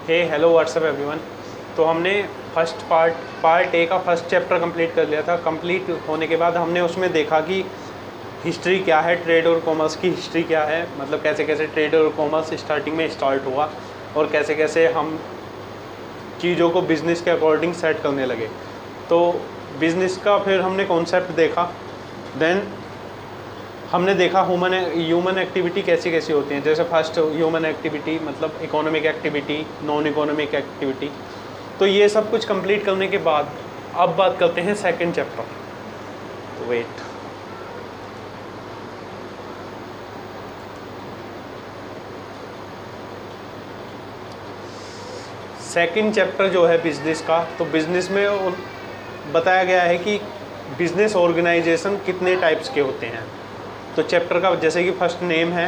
हे hello what's up everyone. तो हमने part A का फर्स्ट चैप्टर कंप्लीट कर लिया था। कंप्लीट होने के बाद हमने उसमें देखा कि हिस्ट्री क्या है, ट्रेड और कॉमर्स की हिस्ट्री क्या है, मतलब कैसे कैसे ट्रेड और कॉमर्स स्टार्टिंग में स्टार्ट हुआ और कैसे कैसे हम चीज़ों को बिज़नेस के अकॉर्डिंग सेट करने लगे। तो बिज़नेस का फिर हमने कॉन्सेप्ट देखा। देन हमने देखा ह्यूमन एक्टिविटी कैसी कैसी होती हैं। जैसे फर्स्ट ह्यूमन एक्टिविटी मतलब economic activity, non economic activity. तो ये सब कुछ कंप्लीट करने के बाद अब बात करते हैं सेकंड चैप्टर। तो वेट, सेकंड चैप्टर जो है बिजनेस का, तो बिजनेस में बताया गया है कि बिजनेस ऑर्गेनाइजेशन कितने टाइप्स के होते हैं। तो चैप्टर का जैसे कि फर्स्ट नेम है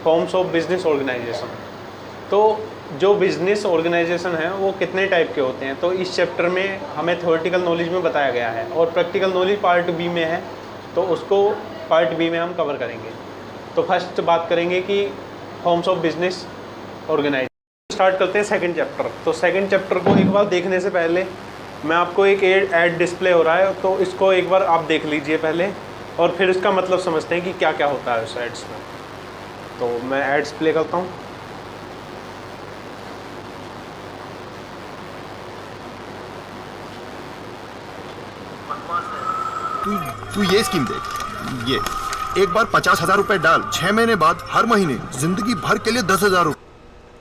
फॉर्म्स ऑफ बिजनेस ऑर्गेनाइजेशन। तो जो बिजनेस ऑर्गेनाइजेशन है वो कितने टाइप के होते हैं, तो इस चैप्टर में हमें थ्योरेटिकल नॉलेज में बताया गया है और प्रैक्टिकल नॉलेज पार्ट बी में है, तो उसको पार्ट बी में हम कवर करेंगे। तो फर्स्ट बात करेंगे कि forms of business organisation. Start करते हैं सेकंड चैप्टर। तो सेकंड चैप्टर को एक बार देखने से पहले मैं आपको एक ऐड डिस्प्ले हो रहा है, तो इसको एक बार आप देख लीजिए पहले और फिर इसका मतलब समझते हैं कि क्या क्या होता है उस एड्स में। तो मैं एड्स प्ले करता हूँ। तू ये स्कीम देख, ये एक बार 50,000 रुपए डाल, 6 महीने बाद हर महीने जिंदगी भर के लिए 10,000 रुपए।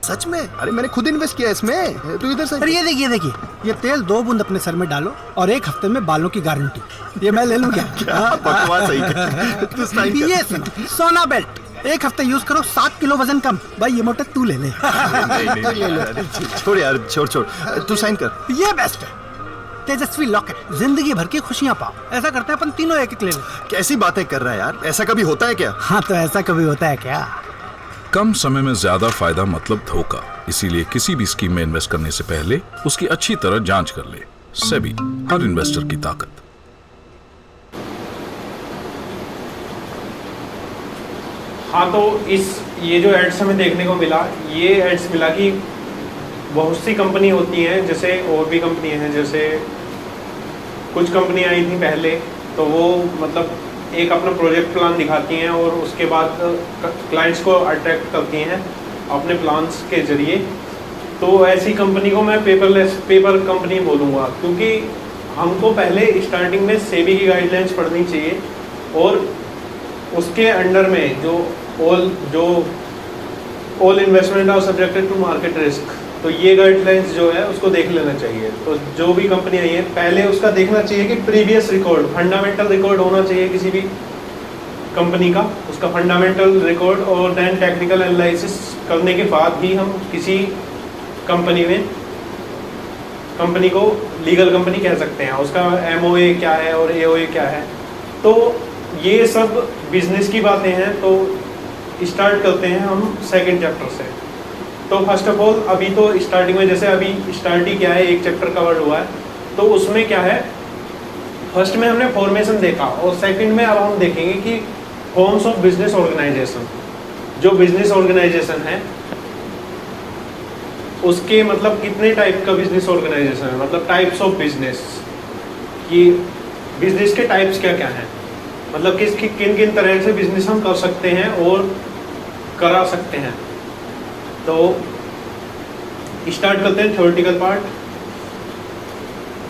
सच में? अरे मैंने खुद इन्वेस्ट किया इसमें। तू इधर से। अरे ये देखिए, ये तेल 2 बूंद अपने सर में डालो और 1 हफ्ते में बालों की गारंटी। ये मैं ले लूं क्या? क्या बकवास है। तू साइन कर। ये सुन, सोना बेल्ट 1 हफ्ते यूज करो, 7 किलो वजन कम। भाई ये मोटे तू ले ले। नहीं, छोड़ यार, छोड़। तू साइन कर। ये बेस्ट है। तेजस्वी लॉकेट, जिंदगी भर की खुशियां पाओ। ऐसा करते हैं अपन तीनों एक ले ले। कैसी बातें कर रहा है यार, ऐसा कभी होता है क्या? हाँ तो ऐसा कभी होता है क्या? कम समय में ज्यादा फायदा मतलब धोखा। इसीलिए किसी भी स्कीम में इन्वेस्ट करने से पहले उसकी अच्छी तरह जांच कर ले। सेबी, हर इन्वेस्टर की ताकत। हाँ, तो ये जो एड्स हमें देखने को मिला, ये एड्स मिला कि बहुत सी कंपनी होती हैं, जैसे और भी कंपनी हैं, जैसे कुछ कंपनी आई थी पहले, तो वो मतलब एक अपना प्रोजेक्ट प्लान दिखाती हैं और उसके बाद क्लाइंट्स को अट्रैक्ट करती हैं अपने प्लान्स के ज़रिए। तो ऐसी कंपनी को मैं पेपर कंपनी बोलूँगा, क्योंकि हमको पहले स्टार्टिंग में सेबी की गाइडलाइंस पढ़नी चाहिए और उसके अंडर में जो all investment are subjected to market risk, तो ये गाइडलाइंस जो है उसको देख लेना चाहिए। तो जो भी कंपनी आई है पहले उसका देखना चाहिए कि प्रीवियस रिकॉर्ड, फंडामेंटल रिकॉर्ड होना चाहिए किसी भी कंपनी का, उसका फंडामेंटल रिकॉर्ड, और देन टेक्निकल एनालिसिस करने के बाद ही हम किसी कंपनी को लीगल कंपनी कह सकते हैं। उसका MOA क्या है और AOA क्या है। तो ये सब बिजनेस की बातें हैं। तो स्टार्ट करते हैं हम सेकेंड चैप्टर से। तो फर्स्ट ऑफ ऑल अभी तो स्टार्टिंग में, जैसे अभी स्टार्ट ही क्या है, एक चैप्टर कवर हुआ है, तो उसमें क्या है, फर्स्ट में हमने फॉर्मेशन देखा और सेकंड में अब हम देखेंगे कि फॉर्म्स ऑफ बिजनेस ऑर्गेनाइजेशन। जो बिजनेस ऑर्गेनाइजेशन है उसके मतलब कितने टाइप का बिजनेस ऑर्गेनाइजेशन है, मतलब टाइप्स ऑफ बिजनेस, कि बिजनेस के टाइप्स क्या क्या हैं, मतलब किन किन तरह से बिजनेस हम कर सकते हैं और करा सकते हैं। तो स्टार्ट करते हैं theoretical part,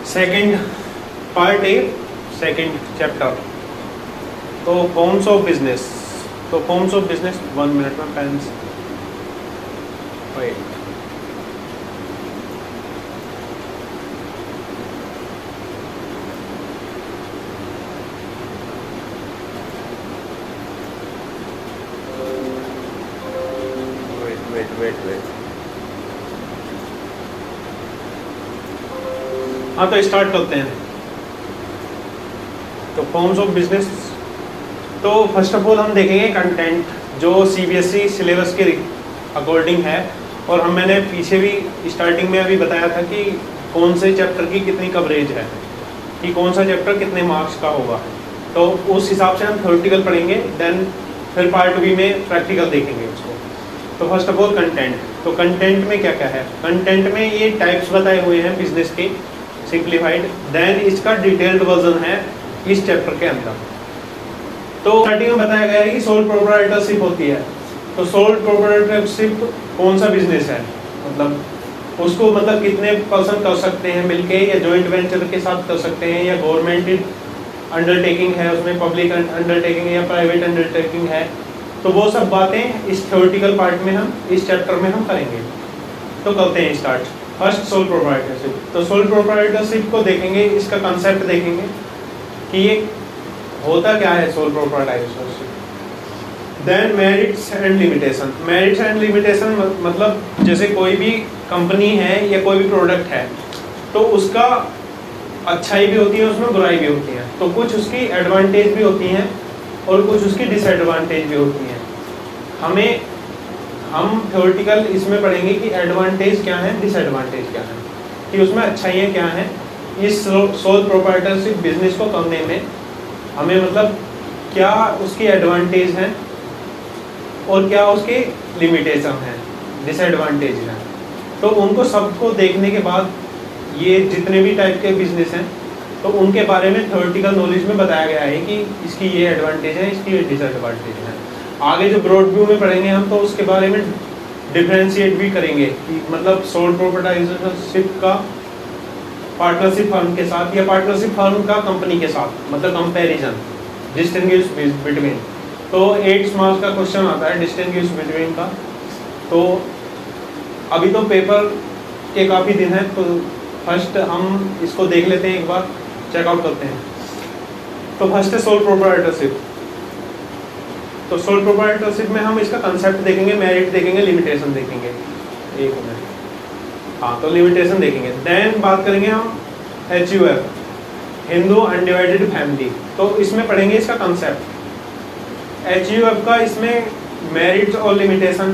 second part A, second chapter. तो फॉर्म्स ऑफ बिजनेस। तो फॉर्म्स ऑफ बिजनेस, 1 मिनट में पेन्स वेट। हाँ, तो स्टार्ट करते हैं। तो फॉर्म्स ऑफ बिजनेस, तो फर्स्ट ऑफ ऑल हम देखेंगे कंटेंट जो CBSE सिलेबस के अकॉर्डिंग है, और मैंने पीछे भी स्टार्टिंग में अभी बताया था कि कौन से चैप्टर की कितनी कवरेज है, कि कौन सा चैप्टर कितने मार्क्स का होगा। तो उस हिसाब से हम थ्योरेटिकल पढ़ेंगे, देन फिर पार्ट बी में प्रैक्टिकल देखेंगे उसको। तो फर्स्ट ऑफ ऑल कंटेंट। तो कंटेंट में क्या क्या है, कंटेंट में ये टाइप्स बताए हुए हैं बिजनेस के सिंप्लीफाइड, देन इसका डिटेल्ड वर्जन है इस चैप्टर के अंदर। तो स्टार्टिंग में बताया गया है कि सोल प्रोप्राइटरशिप होती है। तो सोल प्रोप्राइटरशिप कौन सा बिजनेस है, मतलब उसको मतलब कितने पर्सन कर सकते हैं मिलके, या जॉइंट वेंचर के साथ कर सकते हैं, या गवर्नमेंट अंडरटेकिंग है, उसमें पब्लिक अंडरटेकिंग है या प्राइवेट अंडरटेकिंग है। तो वो सब बातें इस थ्योरेटिकल पार्ट में हम इस चैप्टर में हम करेंगे। तो करते हैं स्टार्ट। First soul proprietorship. तो सोल प्रोप्राइटरशिप को देखेंगे, इसका कंसेप्ट देखेंगे कि ये होता क्या है sole proprietorship. Then merits and limitation. Merits and limitation मतलब जैसे कोई भी कंपनी है या कोई भी प्रोडक्ट है तो उसका अच्छाई भी होती है, उसमें बुराई भी होती है। तो कुछ उसकी एडवांटेज भी होती हैं और कुछ उसकी डिसएडवांटेज भी होती हैं। हम थ्योरेटिकल इसमें पढ़ेंगे कि एडवांटेज क्या है, डिसएडवांटेज क्या है, कि उसमें अच्छाइयाँ क्या हैं। इस सोल प्रोप्राइटरशिप बिजनेस को करने में हमें मतलब क्या उसकी एडवांटेज हैं और क्या उसके लिमिटेशन हैं, डिसएडवांटेज हैं। तो उनको सबको देखने के बाद ये जितने भी टाइप के बिजनेस हैं तो उनके बारे में थ्योरेटिकल नॉलेज में बताया गया है कि इसकी ये एडवांटेज है, इसकी ये डिसएडवांटेज है। आगे जो ब्रॉड व्यू में पढ़ेंगे हम तो उसके बारे में डिफरेंशिएट भी करेंगे कि मतलब सोल प्रोप्राइटरशिप का पार्टनरशिप फर्म के साथ या पार्टनरशिप फर्म का कंपनी के साथ, मतलब कंपैरिजन, डिस्टिंग्विश बिटवीन। तो 8 मार्क्स का क्वेश्चन आता है डिस्टिंग्विश बिटवीन का। तो अभी तो पेपर के काफ़ी दिन है, तो फर्स्ट हम इसको देख लेते हैं, एक बार चेकआउट करते हैं। तो फर्स्ट है सोल प्रोप्राइटरशिप। तो सोल प्रोप्राइटरशिप में हम इसका कंसेप्ट देखेंगे, मेरिट देखेंगे, लिमिटेशन देखेंगे। एक मिनट, हाँ, तो लिमिटेशन देखेंगे। देन बात करेंगे हम HUF, हिंदू अनडिवाइडेड फैमिली। तो इसमें पढ़ेंगे इसका कंसेप्ट। HUF का इसमें मेरिट्स और लिमिटेशन,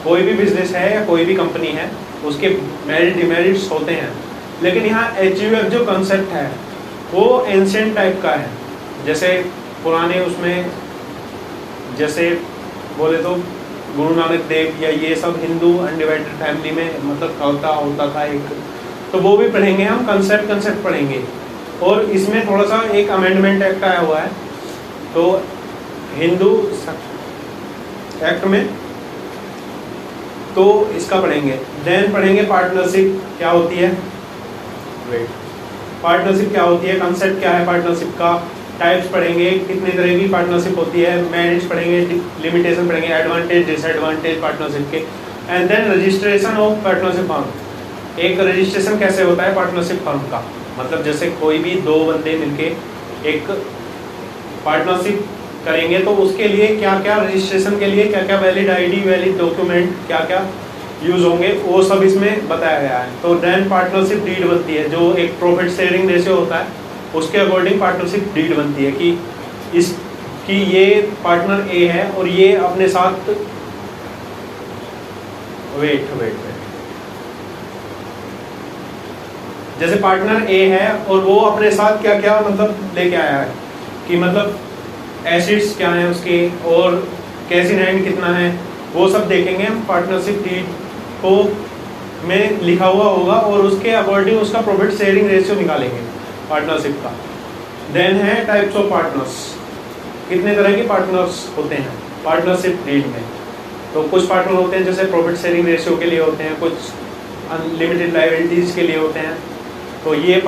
कोई भी बिजनेस है या कोई भी कंपनी है उसके मेरिट डिमेरिट्स होते हैं, लेकिन यहाँ HUF जो कंसेप्ट है वो एंशिएंट टाइप का है। जैसे पुराने उसमें जैसे बोले तो गुरु नानक देव या ये सब हिंदू अनडिवाइडेड फैमिली में मतलब कविता होता था एक, तो वो भी पढ़ेंगे हम, कंसेप्ट पढ़ेंगे। और इसमें थोड़ा सा एक अमेंडमेंट एक्ट आया हुआ है, तो हिंदू एक्ट में, तो इसका पढ़ेंगे। देन पढ़ेंगे पार्टनरशिप क्या होती है, पार्टनरशिप क्या होती है, कंसेप्ट क्या है पार्टनरशिप का, टाइप्स पढ़ेंगे, कितने तरह की पार्टनरशिप होती है, मेरिट्स पढ़ेंगे, लिमिटेशन पढ़ेंगे, एडवांटेज डिसएडवांटेज पार्टनरशिप के। And then registration of partnership firm. एक रजिस्ट्रेशन कैसे होता है पार्टनरशिप फर्म का, मतलब जैसे कोई भी 2 बंदे मिलके एक पार्टनरशिप करेंगे तो उसके लिए क्या क्या रजिस्ट्रेशन के लिए क्या क्या वैलिड ID, वैलिड डॉक्यूमेंट क्या क्या यूज़ होंगे, वो सब इसमें बताया गया है। तो देन पार्टनरशिप डीड बनती है, जो एक प्रॉफिट शेयरिंग रेशियो होता है उसके अकॉर्डिंग पार्टनरशिप डीड बनती है कि ये पार्टनर A है और ये अपने साथ वेट जैसे पार्टनर A है और वो अपने साथ क्या क्या मतलब लेके आया है, कि मतलब एसिड्स क्या हैं उसके और कैसीनाइन कितना है, वो सब देखेंगे हम। पार्टनरशिप डीड को में लिखा हुआ होगा और उसके अकॉर्डिंग उसका प्रॉफिट शेयरिंग रेशियो निकालेंगे पार्टनरशिप का। देन है टाइप्स ऑफ पार्टनर्स, कितने तरह के पार्टनर्स होते हैं पार्टनरशिप डीड में। तो कुछ पार्टनर होते हैं जैसे प्रॉफिट शेयरिंग रेशियो के लिए होते हैं, कुछ अनलिमिटेड लायबिलिटीज़ के लिए होते हैं, तो ये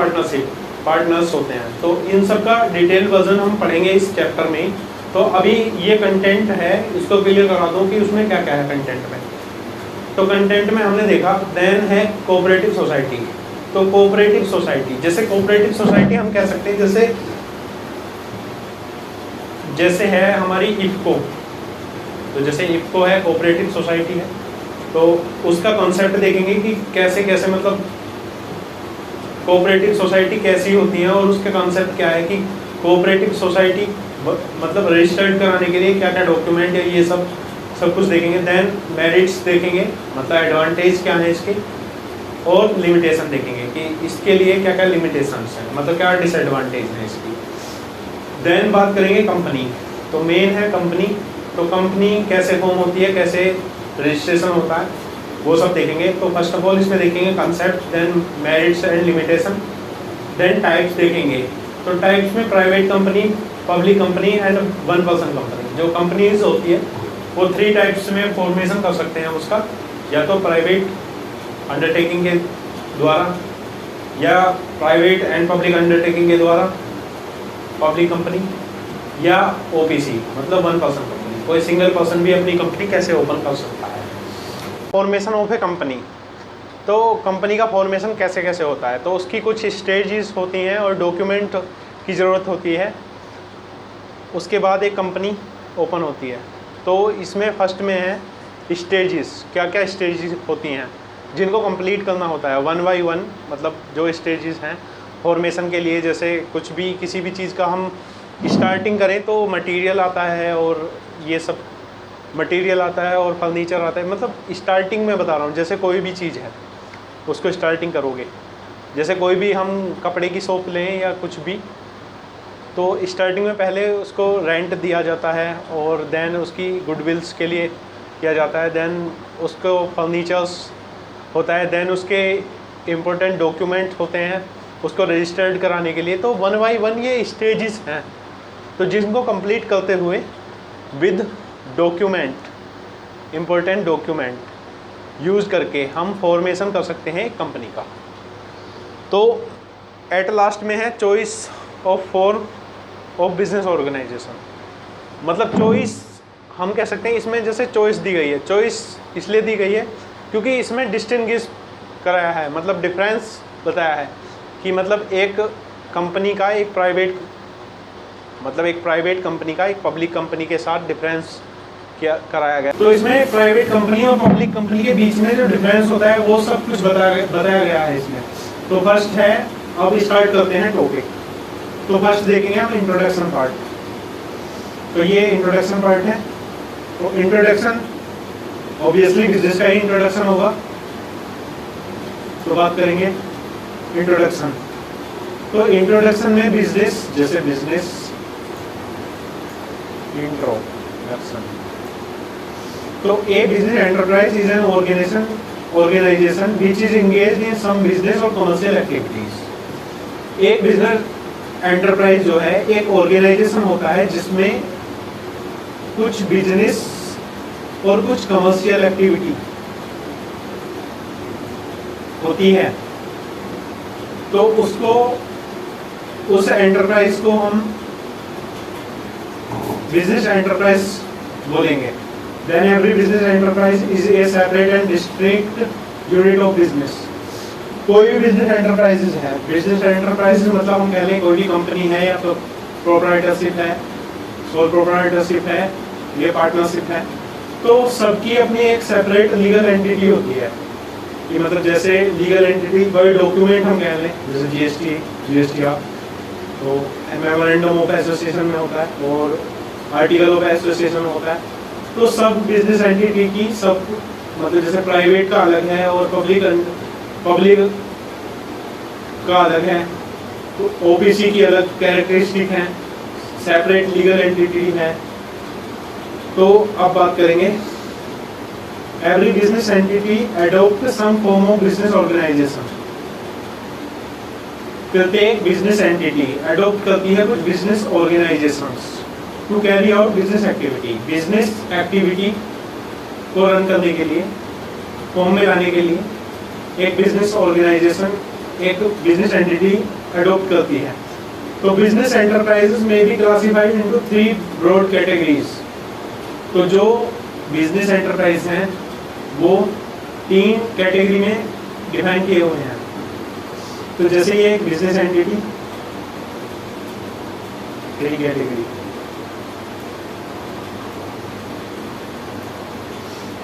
पार्टनर्स होते हैं। तो इन सब का डिटेल वर्जन हम पढ़ेंगे इस चैप्टर में। तो अभी ये कंटेंट है, इसको क्लियर करा दूँ कि उसमें क्या क्या है कंटेंट में। तो कंटेंट में हमने देखा, देन है कोऑपरेटिव सोसाइटी। तो कोऑपरेटिव सोसाइटी, जैसे कोऑपरेटिव सोसाइटी हम कह सकते हैं जैसे है हमारी इफको। तो जैसे इफको है कोऑपरेटिव सोसाइटी है, तो उसका कॉन्सेप्ट देखेंगे कि कैसे कैसे मतलब कोऑपरेटिव सोसाइटी कैसी होती है और उसका कॉन्सेप्ट क्या है, कि कोऑपरेटिव सोसाइटी मतलब रजिस्टर्ड कराने के लिए क्या क्या डॉक्यूमेंट है, ये सब कुछ देखेंगे। देन मेरिट्स देखेंगे, मतलब एडवांटेज क्या है इसके, और लिमिटेशन देखेंगे कि इसके लिए क्या क्या लिमिटेशंस हैं, मतलब क्या डिसएडवांटेज है इसकी। देन बात करेंगे कंपनी। तो मेन है कंपनी। तो कंपनी कैसे फॉर्म होती है, कैसे रजिस्ट्रेशन होता है, वो सब देखेंगे। तो फर्स्ट ऑफ ऑल इसमें देखेंगे concept, then merits and limitation, then types देखेंगे। तो टाइप्स में private company, public company and one person company. जो कंपनीज होती है वो 3 टाइप्स में फॉर्मेशन कर सकते हैं उसका, या तो प्राइवेट अंडरटेकिंग के द्वारा, या प्राइवेट एंड पब्लिक अंडरटेकिंग के द्वारा पब्लिक कंपनी, या ओपीसी मतलब वन पर्सन कंपनी। कोई सिंगल पर्सन भी अपनी कंपनी कैसे ओपन कर सकता है। फॉर्मेशन ऑफ ए कंपनी, तो कंपनी का फॉर्मेशन कैसे कैसे होता है, तो उसकी कुछ स्टेजेस होती हैं और डॉक्यूमेंट की ज़रूरत होती है। उसके बाद एक कंपनी ओपन होती है। तो इसमें फर्स्ट में है स्टेजेस, क्या क्या स्टेजेस होती हैं जिनको कंप्लीट करना होता है 1 बाय 1, मतलब जो स्टेजेस हैं फॉर्मेशन के लिए। जैसे कुछ भी किसी भी चीज़ का हम स्टार्टिंग करें तो मटेरियल आता है, और ये सब मटेरियल आता है और फर्नीचर आता है, मतलब स्टार्टिंग में बता रहा हूँ। जैसे कोई भी चीज़ है उसको स्टार्टिंग करोगे, जैसे कोई भी हम कपड़े की शॉप लें या कुछ भी, तो स्टार्टिंग में पहले उसको रेंट दिया जाता है और देन उसकी गुडविल्स के लिए किया जाता है, देन उसको फर्नीचर्स होता है, देन उसके इम्पोर्टेंट डॉक्यूमेंट होते हैं उसको रजिस्टर्ड कराने के लिए। तो 1 बाय 1 ये स्टेजेस हैं, तो जिनको कंप्लीट करते हुए with document, important document use करके हम फॉर्मेशन कर सकते हैं एक कंपनी का। तो एट लास्ट में है choice of form of business organisation, मतलब चॉइस हम कह सकते हैं। इसमें जैसे चॉइस दी गई है, चॉइस इसलिए दी गई है क्योंकि इसमें डिस्टिंग्विश कराया है, मतलब डिफरेंस बताया है कि मतलब एक कंपनी का एक प्राइवेट, मतलब एक प्राइवेट कंपनी का एक पब्लिक कंपनी के साथ डिफरेंस क्या कराया गया। तो इसमें प्राइवेट कंपनी और पब्लिक कंपनी के बीच में जो डिफरेंस होता है वो सब कुछ बताया गया है इसमें। तो फर्स्ट है, अब स्टार्ट करते हैं टॉपिक। तो फर्स्ट देखेंगे हम इंट्रोडक्शन पार्ट। तो ये इंट्रोडक्शन पार्ट है। तो इंट्रोडक्शन ऑब्वियसली बिजनेस का ही इंट्रोडक्शन होगा। तो बात करेंगे इंट्रोडक्शन। तो इंट्रोडक्शन में बिजनेस, जैसे बिजनेस इंट्रोडक्शन। तो a business enterprise is an organization which is engaged in some business or commercial activities। एक बिजनेस एंटरप्राइज जो है एक ऑर्गेनाइजेशन होता है जिसमें कुछ बिजनेस और कुछ कमर्शियल एक्टिविटी होती है। तो उसको, उस एंटरप्राइज को हम बिजनेस एंटरप्राइज बोलेंगे। Then every business enterprise is a separate and distinct unit of business। कोई भी बिजनेस एंटरप्राइजेज है, बिजनेस एंटरप्राइजेज मतलब हम कह लें कोई भी कंपनी है या तो प्रोप्राइटरशिप है, सोल प्रोप्राइटरशिप है, ये पार्टनरशिप है, तो सबकी अपनी एक सेपरेट लीगल एंटिटी होती है। कि मतलब जैसे लीगल एंटिटी, कोई डॉक्यूमेंट हम कह लें जैसे जीएसटी तो मेमोरेंडम ऑफ एसोसिएशन में होता है और आर्टिकल ऑफ एसोसिएशन होता है। तो सब बिजनेस एंटिटी की सब, मतलब जैसे प्राइवेट का अलग है और पब्लिक का अलग है, तो ओपीसी की अलग कैरेक्टरिस्टिक है, सेपरेट लीगल एंटिटी है। तो अब बात करेंगे every business entity adopt some form of business organisation. प्रत्येक बिजनेस एंटिटी एडॉप्ट करती है कुछ business organisations to carry out business activity. Business activity को रन करने के लिए, फॉर्म में लाने के लिए एक बिजनेस ऑर्गेनाइजेशन, एक बिजनेस एंटिटी एडॉप्ट करती है। तो बिजनेस एंटरप्राइजेस में भी क्लासिफाइड इनटू 3 ब्रॉड कैटेगरीज। तो जो बिजनेस एंटरप्राइज हैं वो 3 कैटेगरी में डिफाइन किए हुए हैं। तो जैसे ये एक बिजनेस एंटिटी, 3 कैटेगरी।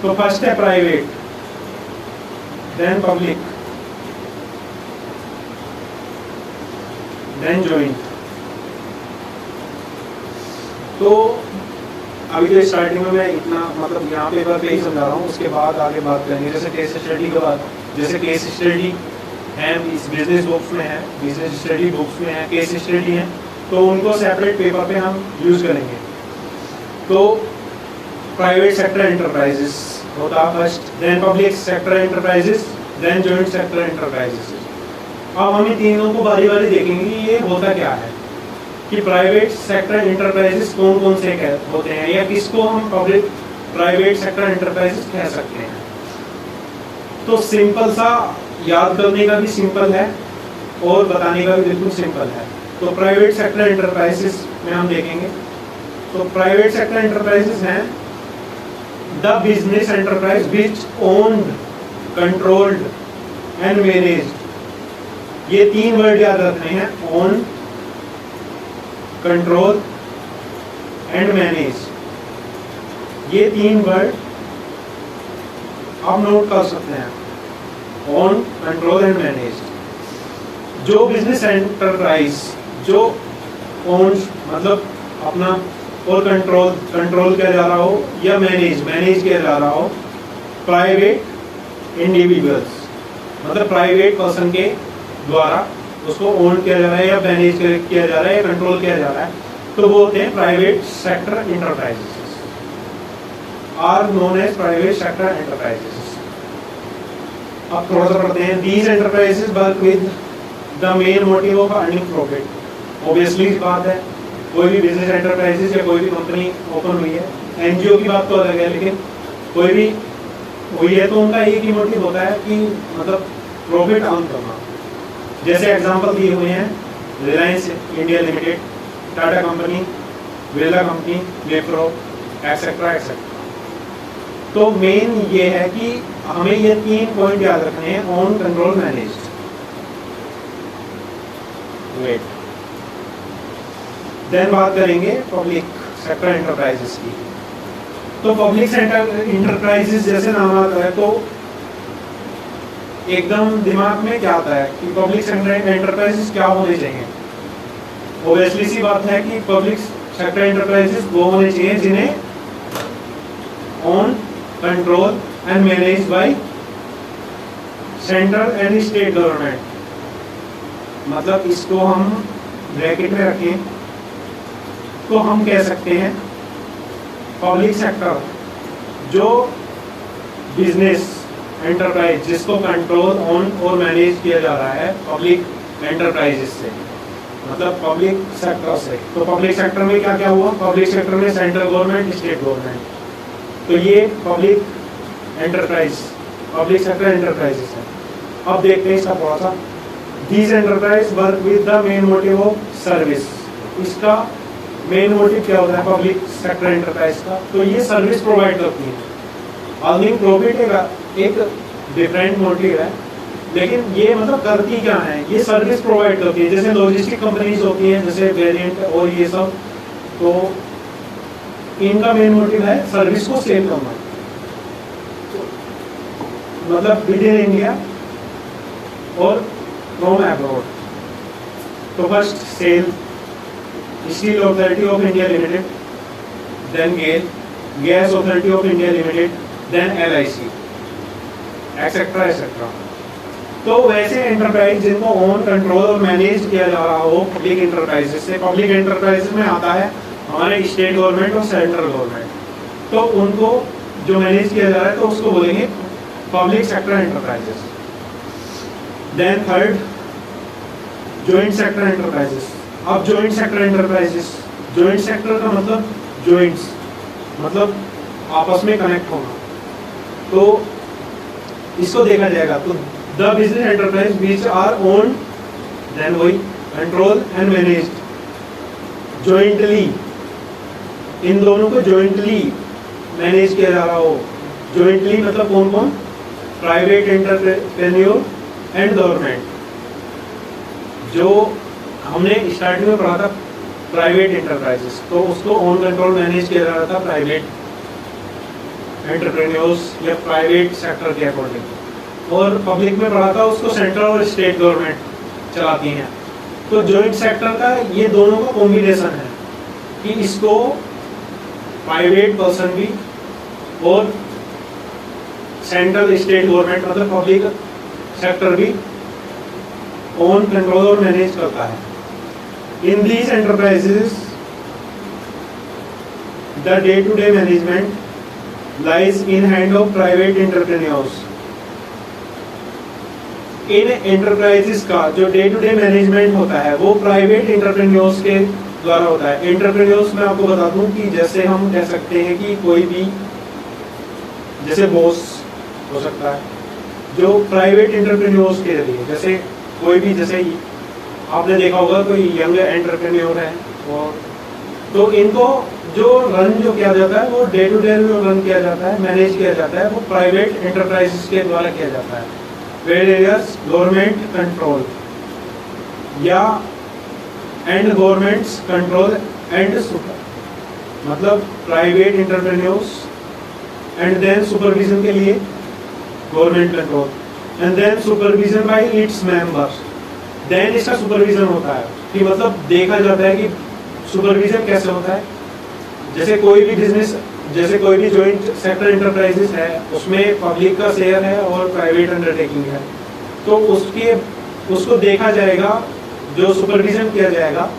तो फर्स्ट है private, then public, then joint. तो अभी तो स्टार्टिंग में मैं इतना मतलब यहाँ पेपर पे ही समझा रहा हूँ, उसके बाद आगे बात करेंगे। जैसे केस स्टडी के बाद, जैसे केस स्टडी है इस बिजनेस बुक्स में है, बिजनेस स्टडी बुक्स में है, केस स्टडी है, तो उनको सेपरेट पेपर पे हम यूज़ करेंगे। तो प्राइवेट सेक्टर एंटरप्राइजेस होता first, then public sector enterprises, then joint sector enterprises. अब हम इन तीनों को बारी बारी देखेंगे कि ये होता क्या है, कि प्राइवेट सेक्टर एंटरप्राइजेस कौन कौन से होते हैं, या किसको हम पब्लिक प्राइवेट सेक्टर एंटरप्राइजेस कह सकते हैं। तो सिंपल सा, याद करने का भी सिंपल है और बताने का भी बिल्कुल सिंपल है। तो प्राइवेट सेक्टर एंटरप्राइजेस में हम देखेंगे, तो प्राइवेट सेक्टर एंटरप्राइजेस हैं the business enterprise which owned, controlled and managed. ये तीन वर्ड याद रखने हैं, ओन, कंट्रोल एंड मैनेज। ये तीन वर्ड आप नोट कर सकते हैं, ओन, कंट्रोल एंड मैनेज। जो बिजनेस एंटरप्राइज जो ओन्स मतलब अपना, और कंट्रोल किया जा रहा हो, या मैनेज किया जा रहा हो प्राइवेट इंडिविजुअल्स, मतलब प्राइवेट पर्सन के द्वारा उसको ओन किया जा रहा है, या मैनेज किया जा रहा है, या कंट्रोल किया जा रहा है, तो वो होते हैं private sector enterprises, are known as private sector enterprises. अब थोड़ा सा पढ़ते हैं। These enterprises work with the main motive of earning profit. Obviously बात है, कोई भी बिजनेस एंटरप्राइजेस या कोई भी कंपनी ओपन हुई है, एनजीओ की बात तो अलग है, लेकिन कोई भी हुई है तो उनका एक ही मोटिव होता है कि मतलब प्रॉफिट अर्न करना। जैसे एग्जांपल दिए हुए हैं, Reliance India limited, Tata company, Birla company, Wipro, etcetera et cetera. तो मेन ये है कि हमें ये तीन पॉइंट याद रखने हैं, own, control, managed. Wait, then बात करेंगे पब्लिक सेक्टर एंटरप्राइजेस की। तो पब्लिक सेक्टर एंटरप्राइजेस जैसे नाम आता है तो एकदम दिमाग में क्या आता है कि पब्लिक सेक्टर एंटरप्राइजेस क्या होने चाहिए। ऑब्वियसली सी बात है कि पब्लिक सेक्टर एंटरप्राइजेस वो होने चाहिए जिन्हें own, control and manage by central and state government. मतलब इसको हम ब्रैकेट में रखें तो हम कह सकते हैं पब्लिक सेक्टर जो बिजनेस एंटरप्राइज जिसको कंट्रोल, ओन और मैनेज किया जा रहा है पब्लिक एंटरप्राइजेस से, मतलब पब्लिक सेक्टर से। तो पब्लिक सेक्टर में क्या क्या हुआ, पब्लिक सेक्टर में सेंट्रल गवर्नमेंट, स्टेट गवर्नमेंट। तो ये public enterprise, public sector enterprises है। अब देखते हैं इसका थोड़ा सा। These enterprise work with the main motive of service. इसका मेन मोटिव क्या होता है पब्लिक सेक्टर एंटरप्राइज का, तो ये सर्विस प्रोवाइड करती है। अर्निंग प्रॉफिट एक डिफरेंट मोटिव है, लेकिन ये मतलब करती क्या है, ये सर्विस प्रोवाइड करती है। जैसे लॉजिस्टिक कंपनीज होती हैं, जैसे वेरिएंट और ये सब, तो इनका मेन मोटिव है सर्विस को सेल करना, मतलब विद इन इंडिया और फ्रॉम अब्रॉड। तो first SAIL, Steel Authority of India Limited, then GAIL, Gas Authority of India Limited, then LIC, et cetera et cetera. तो वैसे एंटरप्राइज जिनको ओन, कंट्रोल और मैनेज किया जा रहा हो पब्लिक एंटरप्राइजेस से, पब्लिक एंटरप्राइजेस में आता है हमारे स्टेट गवर्नमेंट और सेंट्रल गवर्नमेंट, तो उनको जो मैनेज किया जा रहा है तो उसको बोलेंगे public sector enterprises. Then third, joint sector enterprises. अब joint sector enterprises, joint sector का मतलब जॉइंट्स, मतलब आपस में कनेक्ट होना, तो इसको देखा जाएगा। तो the business enterprise which are own, then वही कंट्रोल एंड मैनेज्ड जॉइंटली, इन दोनों को जॉइंटली मैनेज किया जा रहा हो। जॉइंटली मतलब कौन कौन, प्राइवेट एंटरप्रेन्योर एंड गवर्नमेंट। जो हमने स्टार्टिंग में पढ़ा था प्राइवेट एंटरप्राइजेस, तो उसको ओन, कंट्रोल, मैनेज किया जा रहा था प्राइवेट एंटरप्रेन्योर्स या प्राइवेट सेक्टर के अकॉर्डिंग, और पब्लिक में पढ़ा था उसको सेंट्रल और स्टेट गवर्नमेंट चलाती हैं। तो जॉइंट सेक्टर का ये दोनों का कॉम्बिनेशन है कि इसको प्राइवेट पर्सन भी और सेंट्रल स्टेट गवर्नमेंट मतलब पब्लिक सेक्टर भी ओन, कंट्रोल और मैनेज करता है। In these enterprises the day to day management lies in hand of private entrepreneurs. इन एंटरप्राइजेस का जो डे टू डे मैनेजमेंट होता है वो प्राइवेट एंटरप्रेन्योर्स के द्वारा होता है। एंटरप्रेन्योर्स में आपको बता दूं कि जैसे हम कह सकते हैं कि कोई भी जैसे बॉस हो सकता है जो प्राइवेट एंटरप्रेन्योर्स के लिए, जैसे कोई भी, जैसे आपने देखा होगा कोई यंग एंटरप्रेन्योर है और तो इनको जो रन जो किया जाता है वो डे टू डे जो रन किया जाता है, मैनेज किया जाता है, वो प्राइवेट एंटरप्राइजेस के द्वारा किया जाता है। वेयर एरियाज गवर्नमेंट कंट्रोल या and governments control and super, मतलब private entrepreneurs and then supervision के लिए government control and then supervision by its members. Then इसका सुपरविजन होता है कि मतलब देखा जाता है कि सुपरविजन कैसे होता है। जैसे कोई भी बिजनेस, जैसे कोई भी जॉइंट सेक्टर एंटरप्राइजेस है उसमें पब्लिक का शेयर है और प्राइवेट अंडरटेकिंग है, तो उसको देखा जाएगा, जो सुपरविजन किया जाएगा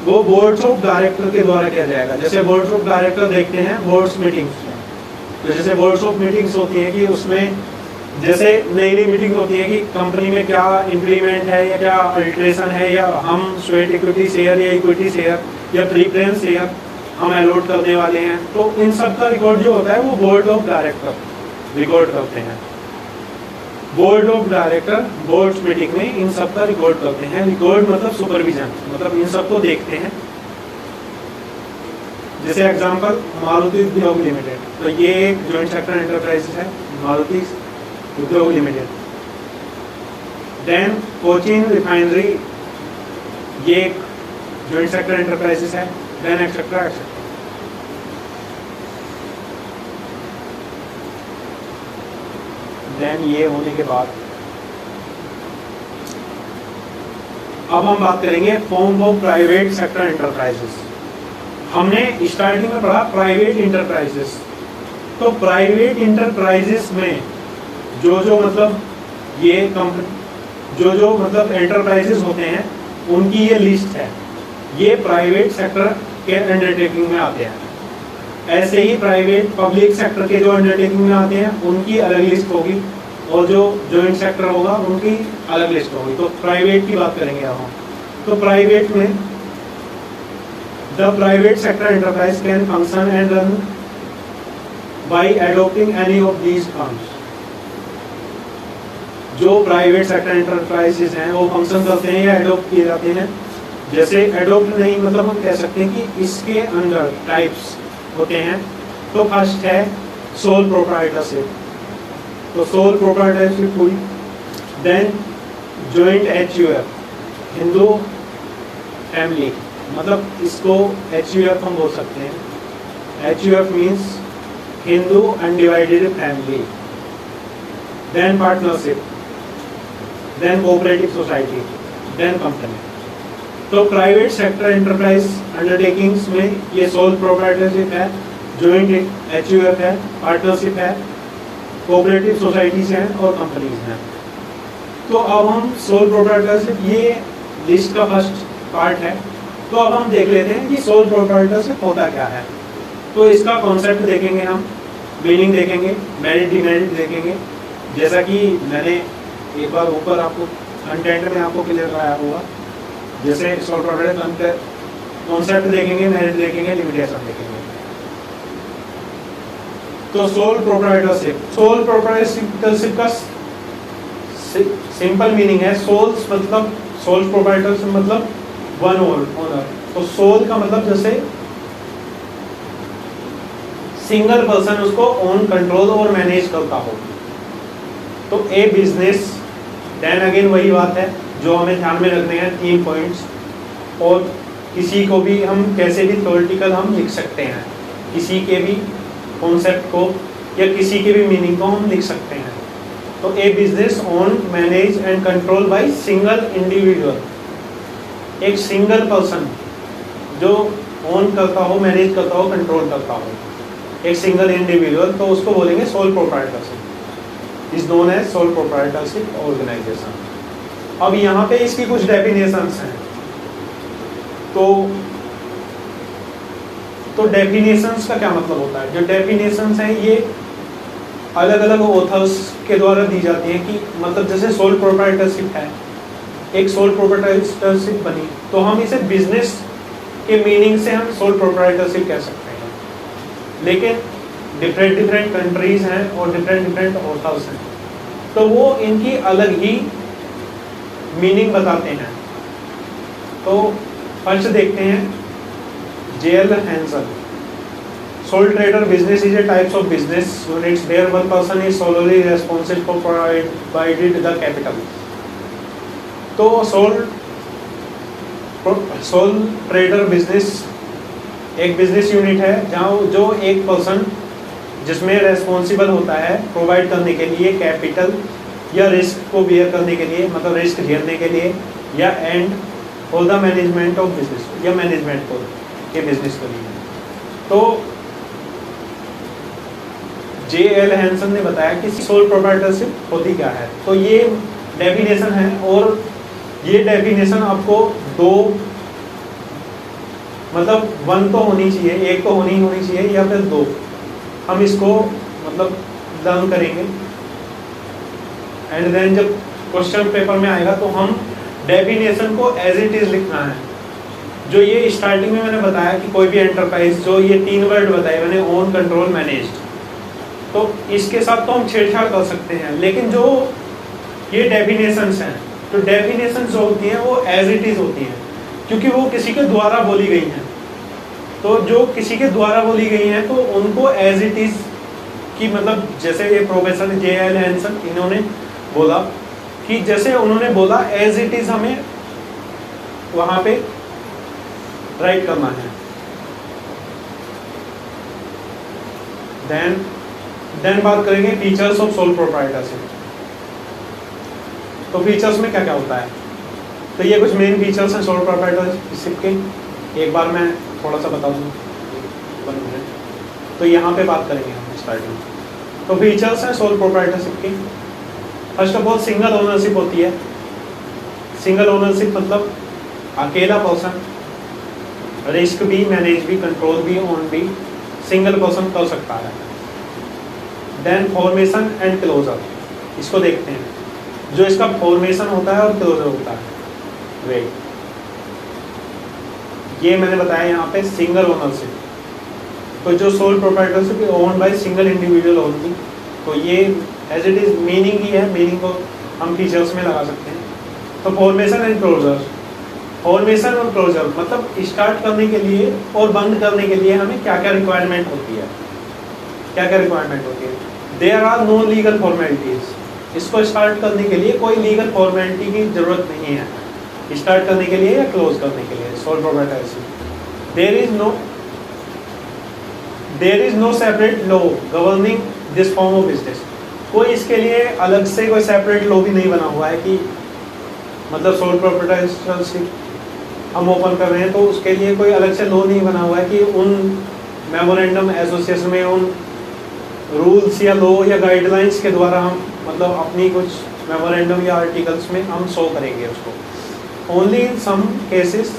वो बोर्ड्स ऑफ डायरेक्टर के द्वारा किया जाएगा। जैसे बोर्ड्स ऑफ डायरेक्टर देखते हैं बोर्ड्स मीटिंग्स में, तो जैसे बोर्ड्स ऑफ मीटिंग्स होती है कि उसमें जैसे नई नई मीटिंग होती है कि कंपनी में क्या इंप्लीमेंट है या क्या अल्ट्रेशन है, या हम स्वेट इक्विटी शेयर या इक्विटी शेयर या प्रीफरेंस शेयर हम अलॉट करने वाले हैं, तो इन सब का रिकॉर्ड जो होता है वो बोर्ड ऑफ डायरेक्टर रिकॉर्ड करते हैं। Board of director board meeting में इन सब का रिकॉर्ड करते हैं। रिकॉर्ड मतलब सुपरविजन, मतलब इन सब को देखते हैं। जैसे एग्जांपल मारुति उद्योग लिमिटेड, तो ये एक जॉइंट सेक्टर एंटरप्राइज है, मारुति उद्योग लिमिटेड। देन कोचिन रिफाइनरी, ये एक जॉइंट सेक्टर एंटरप्राइजेस है। Then et cetera et cetera. देन ये होने के बाद अब हम बात करेंगे form of private sector enterprises. हमने स्टार्टिंग में पढ़ा प्राइवेट इंटरप्राइजेस, तो प्राइवेट इंटरप्राइजेस में जो मतलब ये कंपनी जो मतलब एंटरप्राइजेस होते हैं उनकी ये लिस्ट है, ये प्राइवेट सेक्टर के अंडरटेकिंग में आते हैं। ऐसे ही प्राइवेट पब्लिक सेक्टर के जो अंडरटेकिंग में आते हैं उनकी अलग लिस्ट होगी, और जो जॉइंट सेक्टर होगा उनकी अलग लिस्ट होगी। तो प्राइवेट की बात करेंगे अब हम। तो प्राइवेट में the private sector enterprise can function and run by adopting any of these terms. जो प्राइवेट सेक्टर एंटरप्राइजेस हैं वो फंक्शन करते हैं या एडॉप्ट किए जाते हैं। जैसे एडॉप्ट नहीं, मतलब हम कह सकते हैं कि इसके अंदर टाइप्स होते हैं। तो फर्स्ट है सोल प्रोप्राइटरशिप, तो सोल प्रोप्राइटरशिप हुई। Then joint HUF, Hindu family, मतलब इसको HUF हम बोल सकते हैं। HUF means Hindu undivided family. Then partnership, then cooperative society, then company. तो प्राइवेट सेक्टर एंटरप्राइज अंडरटेकिंग्स में ये सोल प्रोप्राइटरशिप है, जॉइंट HUF है, पार्टनरशिप है, कोऑपरेटिव सोसाइटीज हैं और कंपनीज हैं। तो अब हम सोल प्रोप्राइटरशिप, ये लिस्ट का फर्स्ट पार्ट है। तो अब हम देख लेते हैं कि सोल प्रोप्राइटरशिप होता क्या है। तो इसका कॉन्सेप्ट देखेंगे हम, मीनिंग देखेंगे, मेरिट डिमेरिट देखेंगे। जैसा कि मैंने एक बार ऊपर आपको कंटेंट में आपको क्लियर कराया होगा, जैसे सोल प्रोप्राइटरशिप कॉन्सेप्ट देखेंगे, मेरिट देखेंगे, लिमिटेशन देखेंगे। तो सोल प्रोप्राइटरशिप का सिंपल मीनिंग है सोल्स, मतलब सोल प्रोप्राइटरशिप मतलब वन ओनर। तो सोल का मतलब जैसे सिंगल पर्सन उसको ओन, कंट्रोल और मैनेज करता हो। तो ए बिजनेस, देन अगेन वही बात है जो हमें ध्यान में रखने हैं, 3 पॉइंट्स। और किसी को भी हम कैसे भी थ्योरेटिकल हम लिख सकते हैं, किसी के भी कॉन्सेप्ट को या किसी के भी मीनिंग को हम लिख सकते हैं। तो a business own, manage and control by single individual, एक सिंगल पर्सन जो ओन करता हो, मैनेज करता हो, कंट्रोल करता हो, एक सिंगल इंडिविजुअल, तो उसको बोलेंगे sole proprietorship, is known as sole proprietorship organisation. अब यहाँ पे इसकी कुछ डेफिनेशंस हैं। तो तो डेफिनेशंस का क्या मतलब होता है? जो डेफिनेशंस हैं ये अलग अलग ऑथर्स के द्वारा दी जाती हैं कि मतलब जैसे सोल प्रोप्राइटरशिप है, एक सोल प्रोप्राइटरशिप बनी तो हम इसे बिजनेस के मीनिंग से हम सोल प्रोप्राइटरशिप कह सकते हैं, लेकिन डिफरेंट डिफरेंट कंट्रीज हैं और डिफरेंट डिफरेंट ऑथर्स हैं, तो वो इनकी अलग ही मीनिंग बताते हैं। तो फर्स्ट देखते हैं J L Hanson, sole trader business is a types of business units where one person is solely responsible for provided the capital. तो सोल ट्रेडर बिजनेस एक बिजनेस यूनिट है जहाँ जो एक पर्सन जिसमें रेस्पॉन्सिबल होता है प्रोवाइड करने के लिए कैपिटल या रिस्क को बियर करने के लिए, मतलब रिस्क झेलने के लिए, या and for the management of business या मैनेजमेंट को के बिजनेस के लिए। तो जेएल हैंसन ने बताया कि सोल प्रोप्राइटरशिप होती क्या है। तो ये डेफिनेशन है और ये डेफिनेशन आपको दो मतलब वन तो होनी चाहिए, एक तो होनी चाहिए या फिर दो, हम इसको मतलब लर्न करेंगे एंड देन जब क्वेश्चन पेपर में आएगा तो हम डेफिनेशन को एज इट इज लिखना है। जो ये स्टार्टिंग में मैंने बताया कि कोई भी एंटरप्राइज जो ये 3 वर्ड बताए मैंने, ओन, कंट्रोल, मैनेज्ड, तो इसके साथ तो हम छेड़छाड़ कर सकते हैं, लेकिन जो ये डेफिनेशंस हैं, तो डेफिनेशंस जो होती हैं वो एज इट इज होती हैं क्योंकि वो किसी के द्वारा बोली गई हैं। तो जो किसी के द्वारा बोली गई हैं तो उनको एज इट इज की मतलब जैसे ये प्रोफेसर जेएल हैंसन इन्होंने बोला कि जैसे उन्होंने बोला एज इट इज हमें वहाँ पे राइट करना है। देन बात करेंगे फीचर्स ऑफ सोल प्रोप्राइटरशिप। तो फीचर्स में क्या क्या होता है? तो ये कुछ मेन फीचर्स हैं सोल प्रोप्राइटरशिप के, एक बार मैं थोड़ा सा बता दूँ 1 मिनट। तो यहाँ पे बात करेंगे हम स्टार्टिंग। तो फीचर्स हैं सोल प्रोप्राइटरशिप की। First of all single ownership होती है। सिंगल ओनरशिप मतलब अकेला पर्सन रिस्क भी, मैनेज भी, कंट्रोल भी, ओन भी सिंगल पर्सन कर सकता है। देन फॉर्मेशन एंड क्लोजर, इसको देखते हैं। जो इसका फॉर्मेशन होता है और क्लोजर होता है, वेट ये मैंने बताया यहाँ पे सिंगल ओनरशिप। तो जो sole proprietorship own by single individual only, तो ये एज इट इज मीनिंग ही है, मीनिंग को हम फीचर्स में लगा सकते हैं। तो फॉर्मेशन एंड क्लोजर, फॉर्मेशन और क्लोजर मतलब स्टार्ट करने के लिए और बंद करने के लिए हमें क्या क्या रिक्वायरमेंट होती है, क्या क्या रिक्वायरमेंट होती है। There are no legal formalities, इसको स्टार्ट करने के लिए कोई लीगल फॉर्मेलिटी की जरूरत नहीं है स्टार्ट करने के लिए या क्लोज करने के लिए sole proprietorship. There is no separate law governing this form of business, कोई इसके लिए अलग से कोई सेपरेट लॉ भी नहीं बना हुआ है कि मतलब सोल प्रोप्राइटरशिप हम ओपन कर रहे हैं तो उसके लिए कोई अलग से लॉ नहीं बना हुआ है कि उन मेमोरेंडम एसोसिएशन में उन रूल्स या लॉ या गाइडलाइंस के द्वारा हम मतलब अपनी कुछ मेमोरेंडम या आर्टिकल्स में हम शो करेंगे उसको। Only in some cases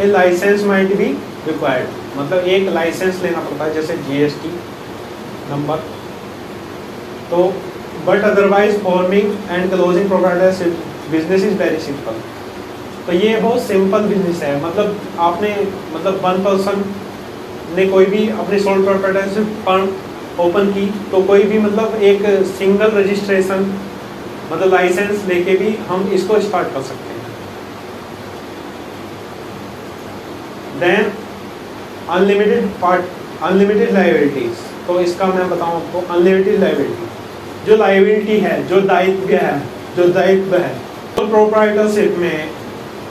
a licence might be required, मतलब एक लाइसेंस लेना पड़ता है जैसे जीएसटी नंबर। तो but otherwise forming and closing proprietorship business is very simple. तो ये बहुत सिंपल बिजनेस है, मतलब आपने मतलब 1 पर्सन ने कोई भी अपनी सोल प्रोप्राइटरशिप फर्म ओपन की तो कोई भी मतलब एक सिंगल रजिस्ट्रेशन मतलब लाइसेंस लेके भी हम इसको स्टार्ट कर सकते हैं। देन अनलिमिटेड लायबिलिटीज, तो इसका मैं बताऊं आपको अनलिमिटेड लायबिलिटी, जो लायबिलिटी है, जो दायित्व है तो प्रोप्राइटरशिप में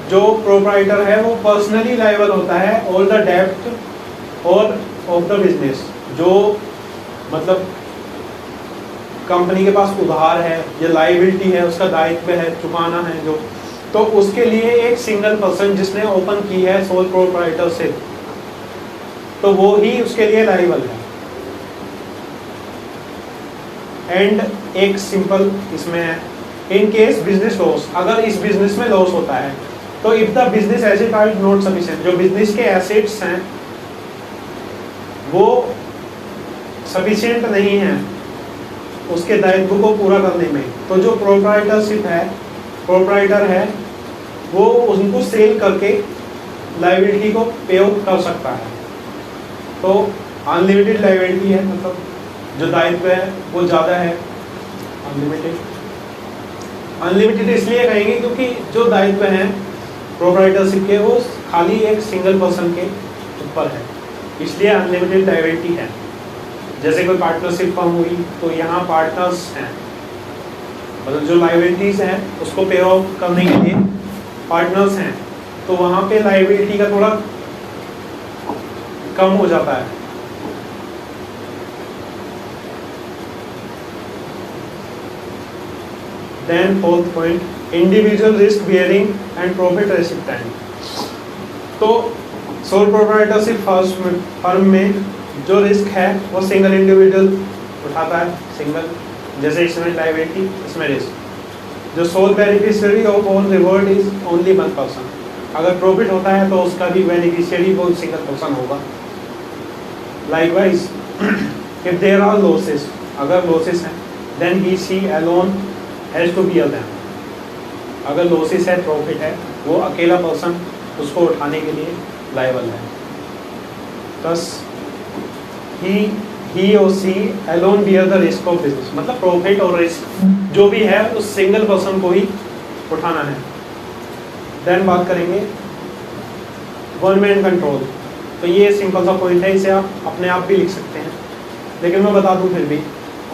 जो प्रोप्राइटर है वो पर्सनली लायबल होता है ऑल द डेब्ट और ऑफ द बिजनेस। जो मतलब कंपनी के पास उधार है या लायबिलिटी है, उसका दायित्व है, चुकाना है जो, तो उसके लिए एक सिंगल पर्सन जिसने ओपन की है सोल प्रोप्राइटरशिप, तो वो ही उसके लिए लायबल है। एंड एक सिंपल इसमें इन केस बिजनेस लॉस, अगर इस बिजनेस में लॉस होता है तो if the business asset are not sufficient, जो बिजनेस के एसेट्स हैं वो सफिशिएंट नहीं है उसके दायित्व को पूरा करने में, तो जो प्रोप्राइटर है वो उनको सेल करके लायबिलिटी को पे आउट कर सकता है। तो अनलिमिटेड लायबिलिटी है, मतलब जो दायित्व है वो ज़्यादा है। अनलिमिटेड इसलिए कहेंगे क्योंकि जो दायित्व हैं प्रोप्राइटरशिप के वो खाली एक सिंगल पर्सन के ऊपर है, इसलिए अनलिमिटेड लायबिलिटी है। जैसे कोई पार्टनरशिप फर्म हुई तो यहाँ पार्टनर्स हैं, मतलब जो लायबिलिटीज़ हैं उसको पे ऑफ करने के लिए पार्टनर्स हैं, तो वहाँ पे लायबिलिटी का थोड़ा कम हो जाता है। Then fourth point, individual risk bearing and profit recipient। तो सोल प्रोप्राइटरशिप फर्म में जो रिस्क है वो सिंगल इंडिविजुअल उठाता है, सिंगल, जैसे इसमें लायबिलिटी इसमें रिस्क। जो sole beneficiary of all reward is only one person. अगर प्रॉफिट होता है तो उसका भी बेनिफिशियरी वो सिंगल पर्सन होगा। Likewise if there are losses, अगर लॉसेस हैं then he she alone has to bear them. अगर लॉसेस है प्रॉफिट है वो अकेला पर्सन उसको उठाने के लिए लायबल है। बस ही और she alone bear the risk of business, मतलब प्रॉफिट और रिस्क जो भी है उस सिंगल पर्सन को ही उठाना है। देन बात करेंगे वन मैन कंट्रोल। तो ये सिंपल सा पॉइंट है, इसे आप अपने आप भी लिख सकते हैं, लेकिन मैं बता दूं फिर भी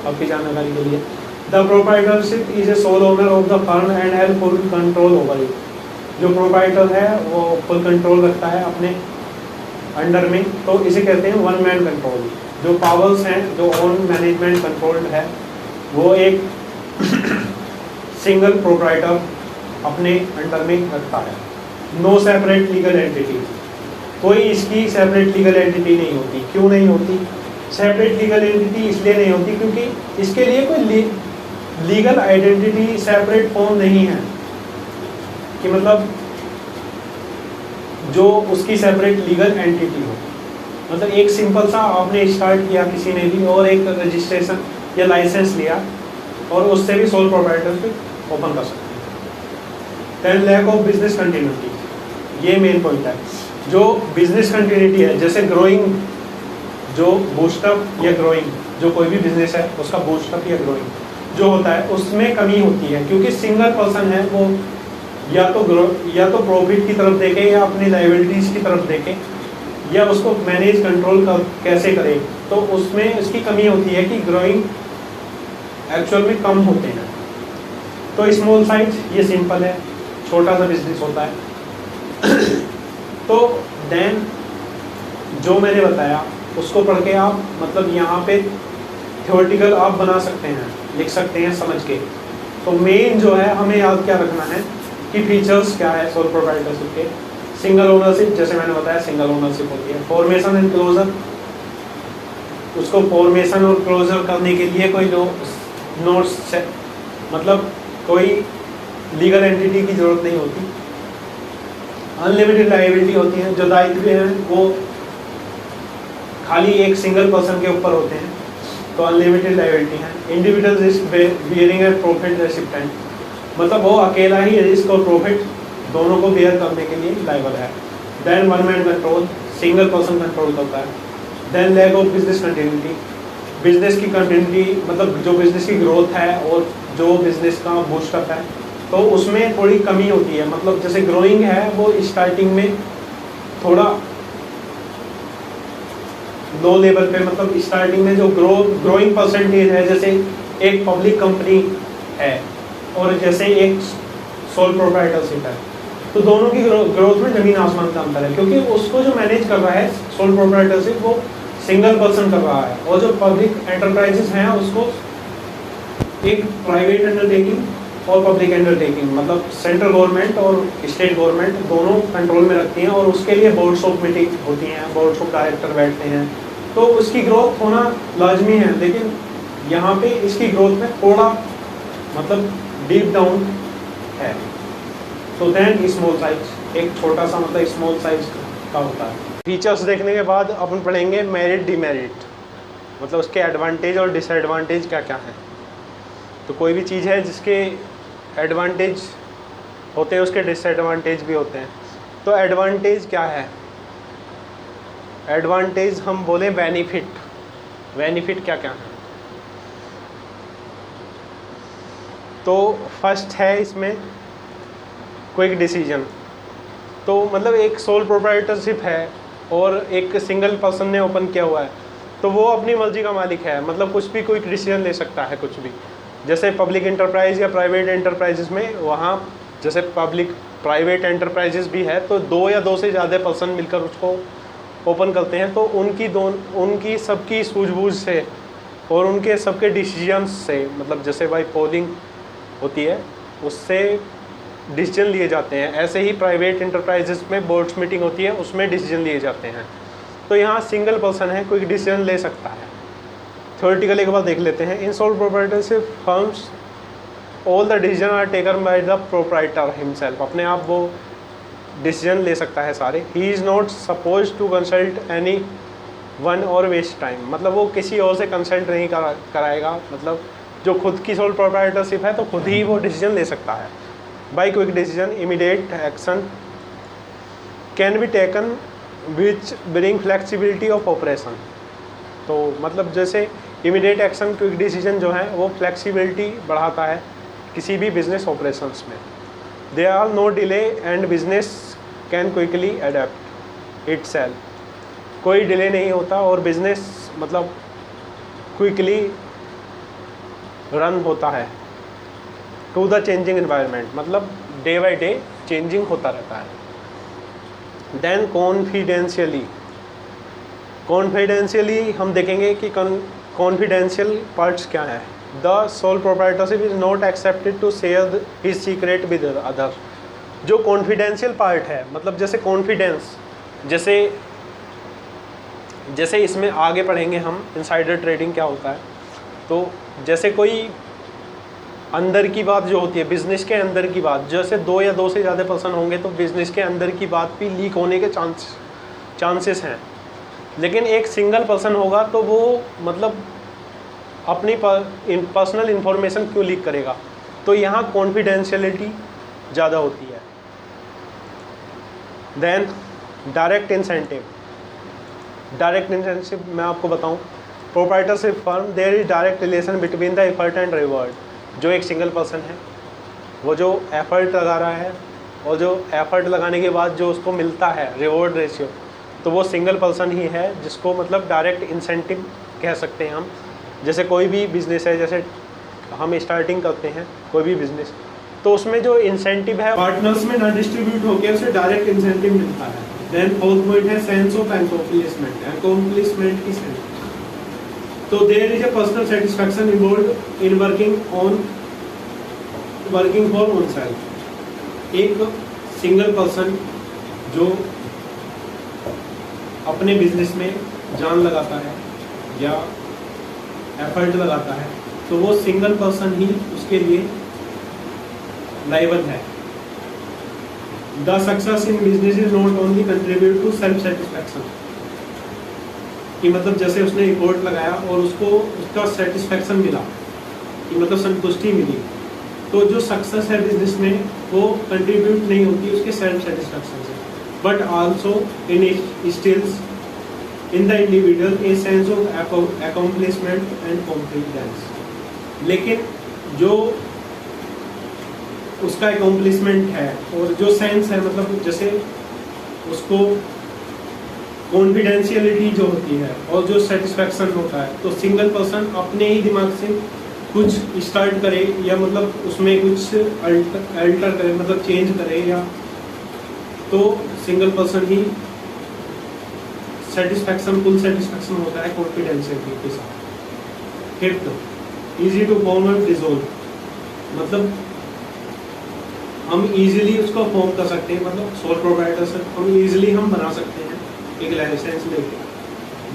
आपकी जानकारी के लिए। The proprietorship is a sole owner of the firm and has full control over it. जो प्रोप्राइटर है वो फुल कंट्रोल रखता है अपने अंडर में, तो इसे कहते हैं वन मैन कंट्रोल। जो पावर्स हैं, जो ओन मैनेजमेंट कंट्रोल्ड है, वो एक सिंगल प्रोप्राइटर अपने अंडर में रखता है। नो सेपरेट लीगल एंटिटी, कोई इसकी सेपरेट लीगल एंटिटी नहीं होती। क्यों नहीं होती सेपरेट लीगल एंटिटी? इसलिए नहीं होती क्योंकि इसके लिए कोई लीगल आइडेंटिटी सेपरेट फॉर्म नहीं है, कि मतलब जो उसकी सेपरेट लीगल एंटिटी हो। मतलब एक सिंपल सा आपने स्टार्ट किया किसी ने भी और एक रजिस्ट्रेशन या लाइसेंस लिया और उससे भी सोल प्रोप्राइटरशिप ओपन कर सकते हैं। Then lack of business continuity, ये मेन पॉइंट है। जो बिजनेस कंटिन्यूटी है, जैसे ग्रोइंग, जो बूस्टअप या ग्रोइंग, जो कोई भी बिजनेस है उसका बूस्टअप या ग्रोइंग जो होता है उसमें कमी होती है, क्योंकि सिंगल पर्सन है वो या तो प्रॉफिट की तरफ देखे या अपनी लायबिलिटीज़ की तरफ देखे या उसको मैनेज कंट्रोल कर कैसे करे, तो उसमें इसकी कमी होती है कि ग्रोइंग एक्चुअल में कम होते हैं। तो स्मॉल साइज ये सिंपल है, छोटा सा बिजनेस होता है। तो देन जो मैंने बताया उसको पढ़ के आप मतलब यहाँ पे थ्योरेटिकल आप बना सकते हैं, लिख सकते हैं समझ के। तो मेन जो है हमें याद क्या रखना है कि फीचर्स क्या है सोल प्रोप्राइटरशिप के। सिंगल ओनरशिप, जैसे मैंने बताया सिंगल ओनरशिप होती है। फॉर्मेशन एंड क्लोजर, उसको फॉर्मेशन और क्लोजर करने के लिए कोई नोट्स मतलब कोई लीगल एंटिटी की ज़रूरत नहीं होती। अनलिमिटेड लायबिलिटी होती है, जो दायित्व हैं वो खाली एक सिंगल पर्सन के ऊपर होते हैं, तो अनलिमिटेड लायबिलिटी है। Individual risk bearing and profit recipient, मतलब वो अकेला ही रिस्क और प्रॉफिट दोनों को बेयर करने के लिए लायबल है। Then one man control, single person control करता है। Then lack of business continuity, business की कंटिन्यूटी मतलब जो बिजनेस की ग्रोथ है और जो बिजनेस का बूस्टअप है तो उसमें थोड़ी कमी होती है। मतलब जैसे ग्रोइंग है वो स्टार्टिंग में थोड़ा लो लेवल पे, मतलब स्टार्टिंग में जो ग्रोइंग परसेंटेज है, जैसे एक पब्लिक कंपनी है और जैसे एक सोल प्रोप्राइटरशिप है, तो दोनों की ग्रोथ में जमीन आसमान का अंतर है, क्योंकि उसको जो मैनेज कर रहा है सोल प्रोप्राइटरशिप वो सिंगल पर्सन कर रहा है, और जो पब्लिक एंटरप्राइजेस हैं उसको एक प्राइवेट अंडरटेकिंग और पब्लिक अंडरटेकिंग मतलब सेंट्रल गवर्नमेंट और स्टेट गवर्नमेंट दोनों कंट्रोल में रखती हैं, और उसके लिए बोर्ड्स ऑफ मीटिंग होती हैं, बोर्ड्स ऑफ डायरेक्टर बैठते हैं, तो उसकी ग्रोथ होना लाजमी है। लेकिन यहाँ पे इसकी ग्रोथ में थोड़ा मतलब डीप डाउन है। तो देन स्मॉल साइज, एक छोटा सा मतलब स्मॉल साइज का होता है। फीचर्स देखने के बाद अपन पढ़ेंगे मेरिट डिमेरिट, मतलब उसके एडवांटेज और डिसएडवांटेज क्या क्या हैं। तो कोई भी चीज़ है जिसके एडवांटेज होते हैं उसके डिसएडवांटेज भी होते हैं। तो एडवांटेज क्या है? एडवांटेज हम बोलें बेनिफिट, बेनिफिट क्या क्या है? तो फर्स्ट है इसमें क्विक डिसीजन। तो मतलब एक सोल प्रोप्राइटरशिप है और एक सिंगल पर्सन ने ओपन किया हुआ है, तो वो अपनी मर्जी का मालिक है, मतलब कुछ भी क्विक डिसीजन ले सकता है, कुछ भी। जैसे पब्लिक एंटरप्राइज या प्राइवेट एंटरप्राइजेस में, वहाँ जैसे पब्लिक प्राइवेट एंटरप्राइजेस भी है तो 2 या 2 से ज़्यादा पर्सन मिलकर उसको ओपन करते हैं, तो उनकी सबकी सूझबूझ से और उनके सबके डिसीजंस से, मतलब जैसे भाई पोलिंग होती है उससे डिसीजन लिए जाते हैं, ऐसे ही प्राइवेट एंटरप्राइजेस में बोर्ड्स मीटिंग होती है उसमें डिसीजन लिए जाते हैं। तो यहाँ सिंगल पर्सन है, कोई डिसीजन ले सकता है। थ्योरेटिकल एक बार देख लेते हैं। In sole proprietorship firms all the decision are taken by the proprietor himself, अपने आप वो डिसीजन ले सकता है सारे। He is not suppose to consult any one और वेस्ट टाइम, मतलब वो किसी और से कंसल्ट नहीं कराएगा, मतलब जो खुद की सोल प्रोप्राइटरशिप है तो खुद ही वो डिसीजन ले सकता है। By quick decision immediate action can be taken which bring flexibility of operation. तो मतलब जैसे इमीडिएट एक्शन क्विक डिसीजन जो है वो फ्लेक्सिबिलिटी बढ़ाता है किसी भी बिजनेस ऑपरेशंस में। They are no delay and business can quickly adapt itself, कोई डिले नहीं होता और बिजनेस मतलब क्विकली रन होता है टू द चेंजिंग एनवायरनमेंट, मतलब डे बाय डे चेंजिंग होता रहता है। देन कॉन्फिडेंशियली हम देखेंगे कि कॉन्फिडेंशियल पार्ट्स क्या है। The sole proprietorship is not accepted to share his secret with other. जो कॉन्फिडेंशियल पार्ट है, मतलब जैसे कॉन्फिडेंस, जैसे इसमें आगे पढ़ेंगे हम इनसाइडर ट्रेडिंग क्या होता है। तो जैसे कोई अंदर की बात जो होती है, बिज़नेस के अंदर की बात, जैसे 2 या 2 से ज़्यादा पर्सन होंगे तो बिज़नेस के अंदर की बात भी लीक होने के चांसेस हैं। लेकिन एक सिंगल पर्सन होगा तो वो मतलब अपनी पर्सनल इन्फॉर्मेशन क्यों लीक करेगा, तो यहाँ कॉन्फिडेंशियलिटी ज़्यादा होती है। देन डायरेक्ट इंसेंटिव मैं आपको बताऊँ, proprietorship firm there is direct relation between the effort and reward. जो एक सिंगल पर्सन है वो जो एफर्ट लगा रहा है और जो एफर्ट लगाने के बाद जो उसको मिलता है रिवॉर्ड रेशियो, तो वो सिंगल पर्सन ही है, जिसको मतलब डायरेक्ट इंसेंटिव कह सकते हैं हम। जैसे कोई भी बिज़नेस है, जैसे हम स्टार्टिंग करते हैं कोई भी बिज़नेस, तो उसमें जो इंसेंटिव है पार्टनर्स में ना डिस्ट्रीब्यूट होकर उसे डायरेक्ट इंसेंटिव मिलता है। देन फोर्थ पॉइंट है सेंस ऑफ अकॉम्प्लिशमेंट की सेंस। तो there is a personal satisfaction involved in working for oneself. एक सिंगल पर्सन जो अपने बिजनेस में जान लगाता है या एफर्ट लगाता है, तो वो सिंगल पर्सन ही उसके लिए लायबल है। The success in business is not only contribute to self satisfaction, कि मतलब जैसे उसने एफर्ट लगाया और उसको उसका सेटिस्फैक्शन मिला, कि मतलब संतुष्टि मिली, तो जो सक्सेस है बिजनेस में वो कंट्रीब्यूट नहीं होती उसके सेल्फ सेटिस्फैक्शन से, but also instills in the individual a sense of accomplishment and confidence। लेकिन जो उसका accomplishment है और जो सेंस है, मतलब जैसे उसको कॉन्फिडेंशियलिटी जो होती है और जो सेटिस्फैक्शन होता है, तो सिंगल पर्सन अपने ही दिमाग से कुछ स्टार्ट करे या मतलब उसमें कुछ अल्टर करे, मतलब चेंज करे, या तो सिंगल पर्सन ही सेटिस्फैक्शन फुल सेटिस्फैक्शन होता है कॉन्फिडेंशियलिटी के साथ। Fifth, easy to form and dissolve, मतलब हम इजीली उसको फॉर्म कर सकते हैं, मतलब सोल प्रोप्राइटर से हम इजीली हम बना सकते हैं एक लाइसेंस लेके,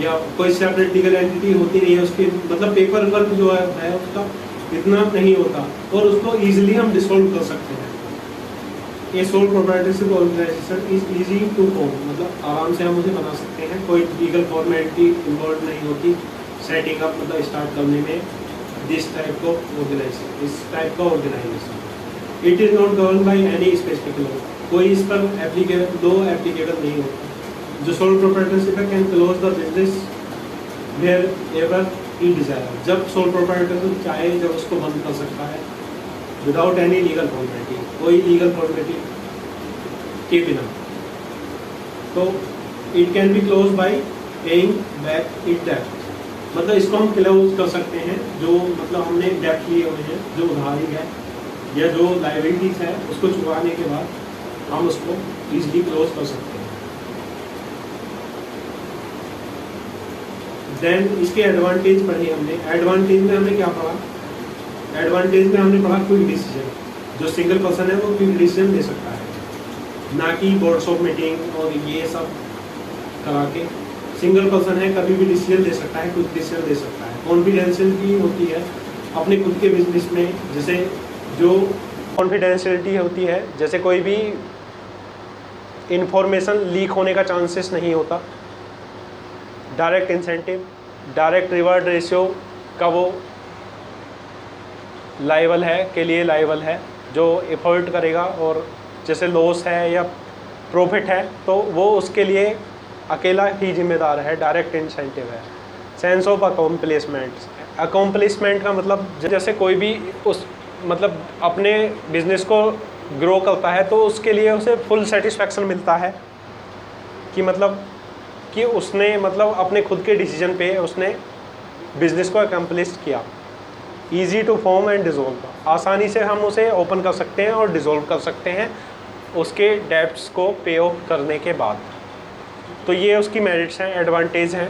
या कोई सेपरेट लीगल एंटिटी होती नहीं है उसकी, मतलब पेपर वर्क जो है उसका इतना नहीं होता और उसको इजीली हम डिसॉल्व कर सकते हैं। ये sole proprietorship organisation is easy to form, मतलब आराम से हम उसे बना सकते हैं, कोई लीगल फॉर्मेलिटी इन्वॉल्व नहीं होती सेटिंग अप मतलब स्टार्ट करने में दिस टाइप ऑफ ऑर्गेनाइजेशन, इस टाइप का organization. It is not govern by any specific law, कोई इस पर एप्लीकेबल लॉ एप्लीकेबल नहीं होता। जो सोल प्रोप्राइटरशिप है can close the business wherever he desire, जब सोल प्रोप्राइटरशिप चाहे जब उसको बंद कर सकता है विदाउट एनी लीगल फॉर्मेलिटी, कोई लीगल फॉर्मेलिटी के बिना। तो it can be close by paying back it डेप्ट, मतलब इसको हम क्लोज कर सकते हैं जो मतलब हमने डेप्ट लिए हुए हैं, जो उधारी है या जो लाइबिलिटीज है उसको चुकाने के बाद हम उसको इजीली क्लोज कर सकते हैं। देन इसके एडवांटेज पढ़े हमने। एडवांटेज में हमने क्या पढ़ा? एडवांटेज में हमने पढ़ा क्विक डिसीजन, जो सिंगल पर्सन है वो क्विक डिसीजन ले सकता है, ना कि बोर्ड्स ऑफ मीटिंग और ये सब करा के। सिंगल पर्सन है कभी भी डिसीजन ले सकता है, क्विक डिसीजन ले सकता है। कॉन्फिडेंशियलिटी होती है अपने खुद के बिजनेस में, जैसे जो कॉन्फिडेंशियलिटी होती है, जैसे कोई भी इंफॉर्मेशन लीक होने का चांसेस नहीं होता। Direct incentive, direct reward ratio का वो लायबल है के लिए लायबल है, जो एफर्ट करेगा और जैसे लॉस है या प्रॉफिट है तो वो उसके लिए अकेला ही जिम्मेदार है। डायरेक्ट इंसेंटिव है। सेंस ऑफ अकॉम्प्लिशमेंट, अकॉम्प्लिशमेंट का मतलब जैसे कोई भी उस मतलब अपने बिजनेस को ग्रो करता है तो उसके लिए उसे फुल सेटिस्फैक्शन मिलता है कि मतलब कि उसने मतलब अपने खुद के डिसीजन पे उसने बिजनेस को अकम्प्लिश किया। Easy to form and dissolve, आसानी से हम उसे ओपन कर सकते हैं और डिज़ोल्व कर सकते हैं उसके डेब्ट्स को पे ऑफ करने के बाद। तो ये उसकी मेरिट्स हैं, एडवांटेज हैं,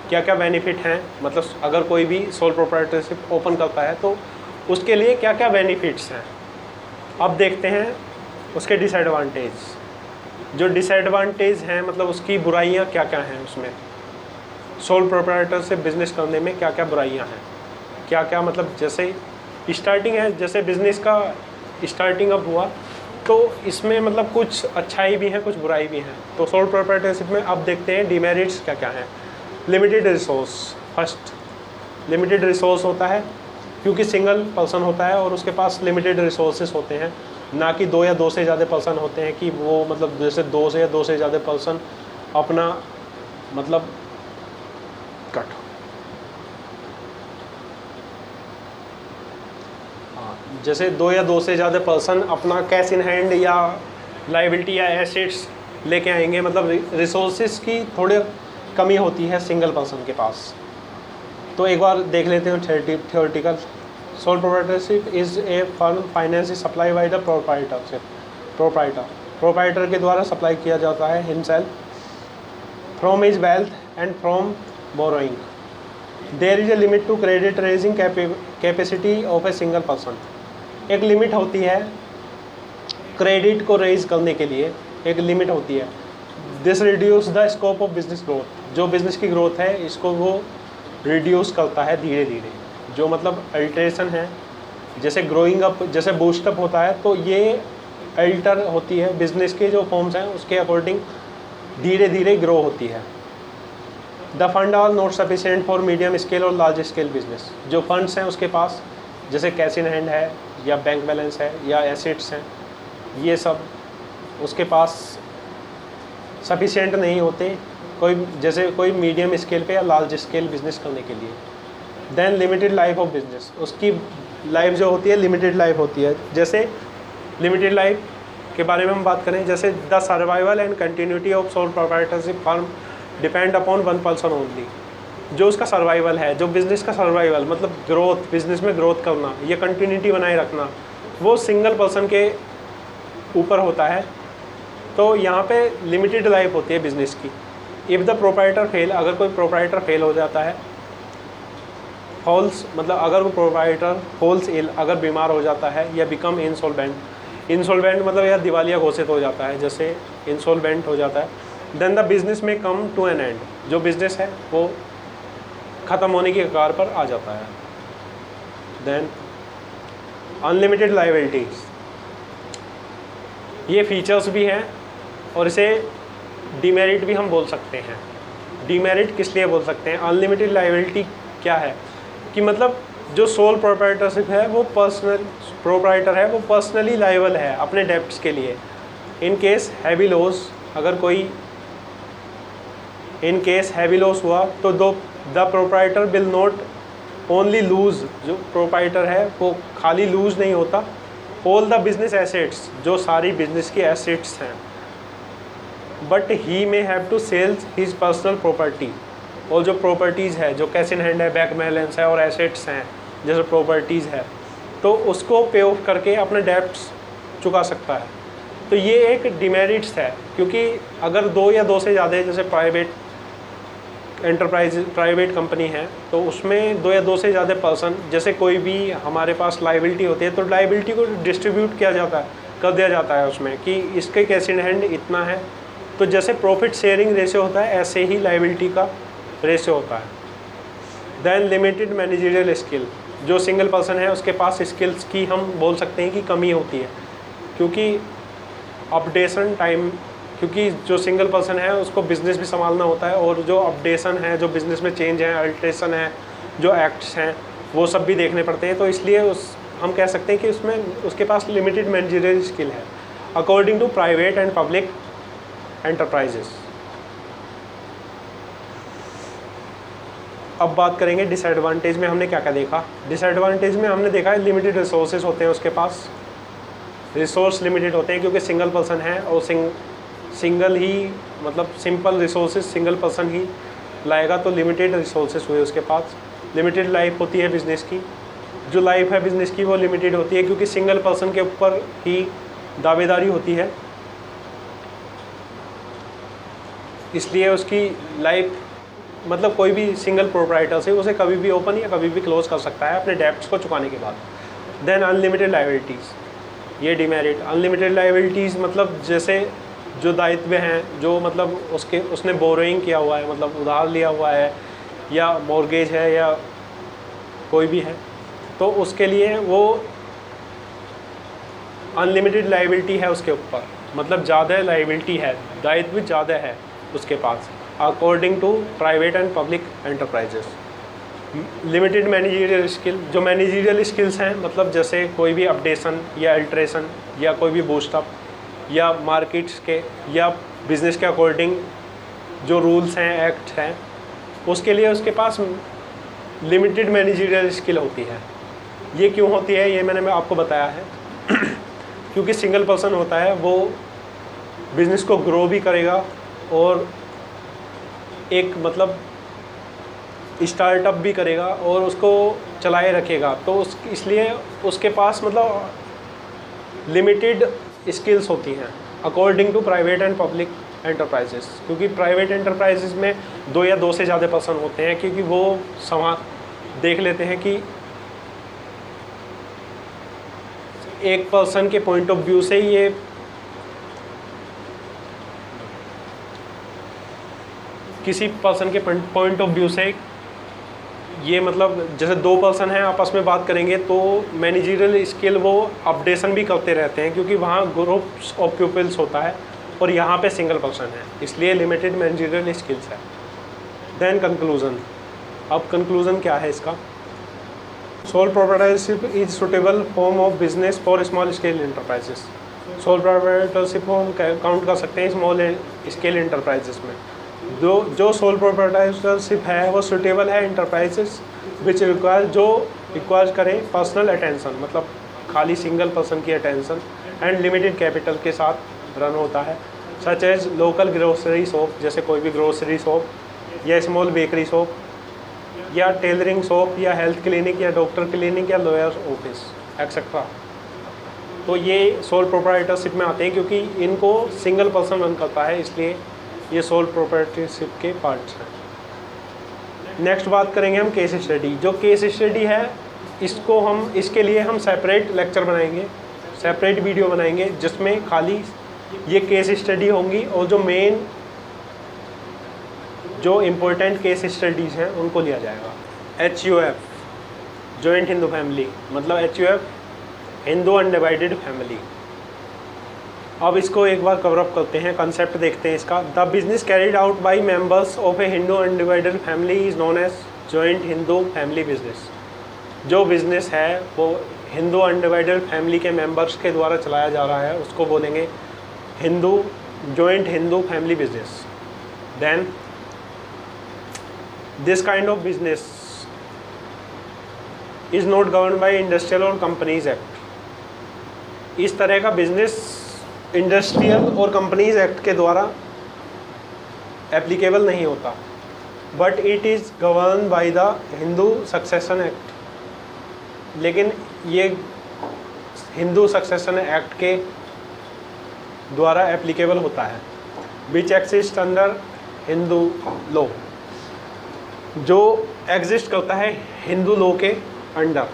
क्या क्या बेनिफिट हैं, मतलब अगर कोई भी सोल प्रोप्राइटरशिप ओपन करता है तो उसके लिए क्या क्या बेनिफिट्स हैं। अब देखते हैं उसके डिसएडवांटेज। जो डिसएडवांटेज हैं मतलब उसकी बुराइयां क्या क्या हैं, उसमें सोल प्रोप्राइटरशिप बिजनेस करने में क्या क्या बुराइयां हैं, क्या क्या मतलब जैसे स्टार्टिंग है, जैसे बिजनेस का स्टार्टिंग अप हुआ तो इसमें मतलब कुछ अच्छाई भी है कुछ बुराई भी है। तो सोल प्रोप्राइटरशिप में अब देखते हैं डिमेरिट्स क्या क्या हैं। Limited resource, first limited resource होता है क्योंकि सिंगल पर्सन होता है और उसके पास लिमिटेड रिसोर्सेज होते हैं, ना कि दो या दो से ज़्यादा पर्सन होते हैं कि वो मतलब जैसे दो से ज़्यादा पर्सन अपना मतलब कट जैसे दो से ज़्यादा पर्सन अपना कैश इन हैंड या लाइबिलिटी या एसेट्स लेके आएंगे, मतलब रिसोर्सेज की थोड़ी कमी होती है सिंगल पर्सन के पास। तो एक बार देख लेते हैं theoretical. Sole proprietorship is a firm finance supply by the proprietor के द्वारा सप्लाई किया जाता है himself from his wealth and from borrowing. There is a limit to credit raising capacity of a single person. एक limit होती है credit को raise करने के लिए, एक लिमिट होती है। This reduce the scope of business growth, जो बिज़नेस की ग्रोथ है इसको वो रिड्यूस करता है धीरे धीरे। जो मतलब अल्टरेशन है, जैसे ग्रोइंग अप, जैसे बूस्टअप होता है तो ये अल्टर होती है बिजनेस के जो फॉर्म्स हैं उसके अकॉर्डिंग धीरे धीरे ग्रो होती है। The fund are not sufficient for medium scale और लार्ज स्केल बिजनेस। जो फंड्स हैं उसके पास जैसे कैश इन हैंड है या बैंक बैलेंस है या एसेट्स हैं, ये सब उसके पास सफिशिएंट नहीं होते कोई जैसे कोई मीडियम स्केल पे या लार्ज स्केल बिजनेस करने के लिए। Then limited life of business, उसकी लाइफ जो होती है लिमिटेड लाइफ होती है। जैसे लिमिटेड लाइफ के बारे में हम बात करें, जैसे the survival and continuity of sole proprietorship firm depend upon one person only. जो उसका सर्वाइवल है, जो बिज़नेस का सर्वाइवल मतलब ग्रोथ, बिज़नेस में ग्रोथ करना, ये कंटिन्यूटी बनाए रखना, वो सिंगल पर्सन के ऊपर होता है। तो यहाँ पे लिमिटेड लाइफ होती है बिज़नेस की। इफ़ द प्रोप्राइटर फेल, अगर कोई प्रोप्राइटर फेल हो जाता है, फॉल्स मतलब अगर वो प्रोप्राइटर फॉल्स इल, अगर बीमार हो जाता है या बिकम इंसॉल्वेंट, इंसॉल्वेंट मतलब या दिवालिया घोषित हो जाता है, जैसे इंसॉल्वेंट हो जाता है, देन द बिजनेस में कम टू एन एंड, जो बिजनेस है वो ख़त्म होने की कगार पर आ जाता है। देन अनलिमिटेड लायबिलिटीज, ये फीचर्स भी हैं और इसे डीमेरिट भी हम बोल सकते हैं। डीमेरिट किस लिए बोल सकते हैं? अनलिमिटेड लायबिलिटी क्या है कि मतलब जो सोल प्रोप्राइटरशिप है वो प्रोप्राइटर है वो पर्सनली लायबल है अपने डेब्ट्स के लिए। इन केस हैवी लॉस, अगर कोई इन केस हैवी लॉस हुआ तो the proprietor will not only lose, जो प्रोप्राइटर है वो खाली लूज़ नहीं होता, ऑल द बिजनेस एसेट्स, जो सारी बिजनेस की एसेट्स हैं, but he may have to sell his personal property. और जो प्रॉपर्टीज़ है, जो कैश इन हैंड है, बैंक बैलेंस है और एसेट्स हैं जैसे प्रॉपर्टीज़ है, तो उसको पे ऑफ करके अपने डेब्ट्स चुका सकता है। तो ये एक डिमेरिट्स है, क्योंकि अगर 2 या 2 से ज़्यादा जैसे प्राइवेट प्राइवेट कंपनी है तो उसमें 2 या 2 से ज़्यादा पर्सन, जैसे कोई भी हमारे पास लायबिलिटी होती है तो लायबिलिटी को डिस्ट्रीब्यूट किया जाता है, कर दिया जाता है उसमें कि इसके कैश इन हैंड इतना है। तो जैसे प्रॉफिट शेयरिंग रेशियो होता है ऐसे ही लायबिलिटी का रेशियो होता है। देन लिमिटेड मैनेजरियल स्किल, जो सिंगल पर्सन है उसके पास स्किल्स की हम बोल सकते हैं कि कमी होती है, क्योंकि अपडेशन टाइम, क्योंकि जो सिंगल पर्सन है उसको बिज़नेस भी संभालना होता है और जो अपडेशन है, जो बिज़नेस में चेंज है, अल्ट्रेशन है, जो एक्ट्स हैं वो सब भी देखने पड़ते हैं। तो इसलिए हम कह सकते हैं कि उसमें उसके पास लिमिटेड मैनेजरियल स्किल है according to private and public enterprises. अब बात करेंगे डिसएडवांटेज में हमने क्या क्या देखा। डिसएडवांटेज में हमने देखा है लिमिटेड रिसोर्सेज होते हैं उसके पास, रिसोर्स लिमिटेड होते हैं क्योंकि सिंगल पर्सन है और सिंगल ही मतलब सिंपल रिसोर्सेज सिंगल पर्सन ही लाएगा, तो लिमिटेड रिसोर्सेज हुए उसके पास। लिमिटेड लाइफ होती है बिज़नेस की, जो लाइफ है बिज़नेस की वो लिमिटेड होती है क्योंकि सिंगल पर्सन के ऊपर ही दावेदारी होती है, इसलिए उसकी लाइफ मतलब कोई भी सिंगल प्रोप्राइटर से उसे कभी भी ओपन या कभी भी क्लोज कर सकता है अपने डेब्ट्स को चुकाने के बाद। देन अनलिमिटेड लायबिलिटीज़, ये डिमेरिट। अनलिमिटेड लायबिलिटीज़ मतलब जैसे जो दायित्व हैं, जो मतलब उसने बोरोइंग किया हुआ है, मतलब उधार लिया हुआ है या मॉर्गेज है या कोई भी है, तो उसके लिए वो अनलिमिटेड लायबिलिटी है उसके ऊपर, मतलब ज़्यादा लायबिलिटी है, दायित्व ज़्यादा है उसके पास according to private and public enterprises. Limited managerial skill, जो मैनेजरियल स्किल्स हैं मतलब जैसे कोई भी अपडेशन या अल्ट्रेशन या कोई भी बूस्टअप या मार्केट्स के या बिज़नेस के अकॉर्डिंग जो रूल्स हैं, एक्ट हैं, उसके लिए उसके पास लिमिटेड मैनेजरियल स्किल होती है। ये क्यों होती है ये मैंने आपको बताया है क्योंकि सिंगल पर्सन होता है, वो बिज़नेस को ग्रो भी करेगा और एक मतलब स्टार्टअप भी करेगा और उसको चलाए रखेगा, तो इसलिए उसके पास मतलब लिमिटेड स्किल्स होती हैं according to private and public enterprises. क्योंकि प्राइवेट एंटरप्राइजेस में 2 या 2 से ज़्यादा पर्सन होते हैं, क्योंकि वो देख लेते हैं कि एक पर्सन के पॉइंट ऑफ व्यू से ये किसी पर्सन के पॉइंट ऑफ व्यू से ये मतलब जैसे 2 पर्सन हैं आपस में बात करेंगे तो मैनेजरियल स्किल वो अपडेशन भी करते रहते हैं क्योंकि वहाँ ग्रुप्स ऑफ पीपल्स होता है और यहाँ पे सिंगल पर्सन है, इसलिए लिमिटेड मैनेजरियल स्किल्स है। Then conclusion. अब कंक्लूजन क्या है इसका? Sole proprietorship is suitable form of business for small scale enterprises. Sole proprietorship को हम काउंट कर सकते हैं स्मॉल स्केल एंटरप्राइजेस में। जो सोल प्रोप्राइटरशिप है वो सुटेबल है इंटरप्राइजेस विच रिक्वायर्स करें पर्सनल अटेंशन, मतलब खाली सिंगल पर्सन की अटेंशन एंड लिमिटेड कैपिटल के साथ रन होता है, such as local grocery shop, जैसे कोई भी ग्रोसरी शॉप या स्मॉल बेकरी शॉप या टेलरिंग शॉप या हेल्थ क्लिनिक या डॉक्टर क्लिनिक या लॉयर ऑफिस एक्सेट्रा। तो ये सोल प्रोप्राइटरशिप में आते हैं क्योंकि इनको सिंगल पर्सन रन करता है, इसलिए ये सोल प्रोप्राइटरशिप के पार्ट्स हैं। नेक्स्ट बात करेंगे हम केस स्टडी। जो केस स्टडी है इसके लिए हम सेपरेट लेक्चर बनाएंगे, सेपरेट वीडियो बनाएंगे जिसमें खाली ये केस स्टडी होंगी और जो इम्पोर्टेंट केस स्टडीज़ हैं उनको लिया जाएगा। HUF जॉइंट हिंदू फैमिली, मतलब HUF हिंदू अनडिवाइडेड फैमिली। अब इसको एक बार कवर अप करते हैं, कंसेप्ट देखते हैं इसका। The business carried out by members of a Hindu undivided family is known as joint Hindu family business. जो बिजनेस है वो हिंदू अनडिवाइडेड फैमिली के मेंबर्स के द्वारा चलाया जा रहा है, उसको बोलेंगे joint Hindu family business. Then this kind of business is not govern by industrial और कंपनीज एक्ट। इस तरह का बिजनेस इंडस्ट्रियल और कंपनीज एक्ट के द्वारा एप्लीकेबल नहीं होता, but it is govern by the Hindu succession act. लेकिन ये हिंदू सक्सेशन एक्ट के द्वारा एप्लीकेबल होता है, which exist under Hindu law, जो एग्जिस्ट करता है हिंदू लॉ के under.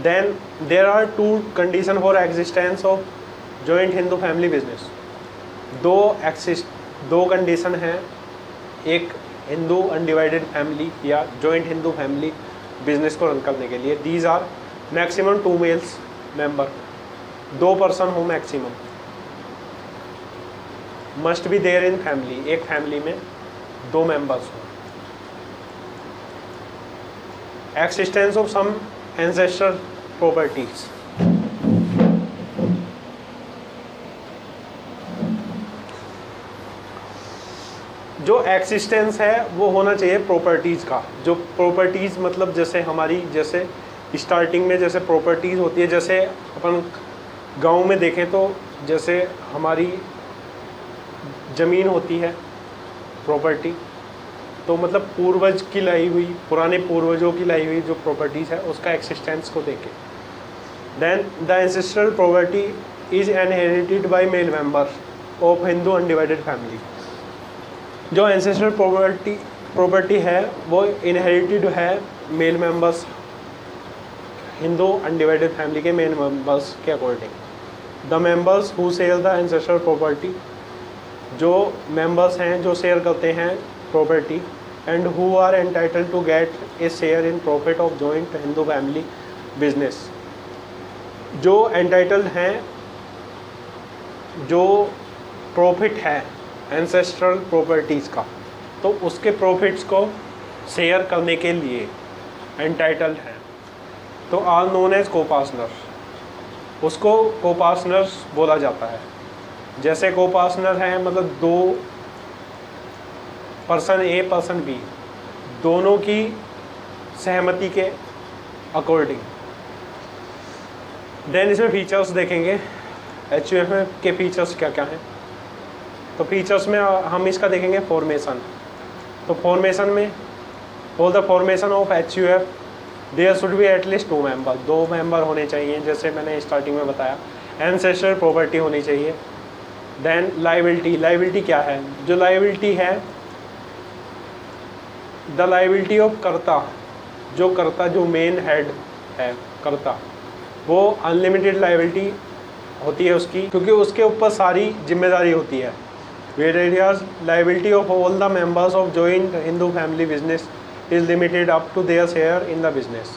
Then there are two condition for existence of joint Hindu family business. दो कंडीशन हैं एक हिंदू अनडिवाइडेड फैमिली या जॉइंट हिंदू फैमिली बिजनेस को रन करने के लिए। These are maximum 2 males member, 2 person हो maximum, must be there in family, एक फैमिली में 2 मेंबर्स हो। Existence of some ancestor properties. जो एक्सिस्टेंस है वो होना चाहिए प्रॉपर्टीज़ का। जो प्रॉपर्टीज़ मतलब जैसे स्टार्टिंग में जैसे प्रॉपर्टीज़ होती है, जैसे अपन गांव में देखें तो जैसे हमारी ज़मीन होती है प्रॉपर्टी, तो मतलब पूर्वज की लाई हुई, पुराने पूर्वजों की लाई हुई जो प्रॉपर्टीज़ है उसका एक्सिस्टेंस को देखें। Then the ancestral property is inherited by male member of Hindu undivided family. जो एंसेस्ट्रल प्रॉपर्टी है वो इनहेरिटेड है male members, Hindu undivided family के मेल मेंबर्स के according. The members who share the ancestral property, जो मेंबर्स हैं जो शेयर करते हैं property, and who are entitled to get a share in profit of joint Hindu family business. जो entitled हैं, जो प्रॉफिट है एंसेस्ट्रल प्रॉपर्टीज़ का, तो उसके प्रॉफिट्स को शेयर करने के लिए एंटाइटल्ड हैं, तो आर नोन एज को-पार्टनर। उसको को-पार्टनर्स बोला जाता है। जैसे को-पार्टनर है मतलब 2 पर्सन ए पर्सन बी, दोनों की सहमति के अकॉर्डिंग। देन इसमें फीचर्स देखेंगे, HUF के फीचर्स क्या क्या हैं। तो फीचर्स में हम इसका देखेंगे फॉर्मेशन। तो फॉर्मेशन में for the formation of HUF there should be at least 2 member, 2 member होने चाहिए, जैसे मैंने स्टार्टिंग में बताया। एंसेस्ट्रल प्रॉपर्टी होनी चाहिए। देन लाइबिलिटी क्या है? जो लाइबिलिटी है, द लाइबिलिटी ऑफ कर्ता, जो मेन हेड है कर्ता, वो अनलिमिटेड लाइबिलिटी होती है उसकी, क्योंकि उसके ऊपर सारी जिम्मेदारी होती है। Whereas liability of all the members of joint Hindu family business is limited up to their share in the business।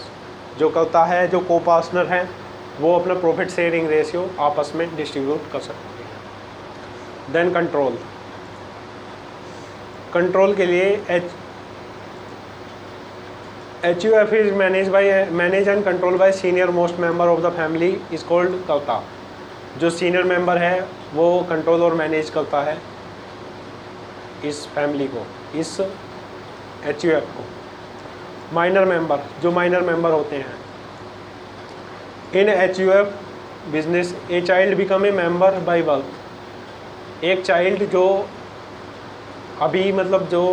जो करता है, जो को-पार्टनर हैं, वो अपना प्रॉफिट शेयरिंग रेशियो आपस में डिस्ट्रीब्यूट कर सकते हैं। देन कंट्रोल के लिए HUF is managed and controlled by senior most member of the family is called कर्ता। जो सीनियर मेंबर है वो कंट्रोल और मैनेज करता है इस फैमिली को, इस HUF को। माइनर मेंबर, जो माइनर मेंबर होते हैं इन HUF business, a child become a member by birth. एक चाइल्ड जो अभी मतलब जो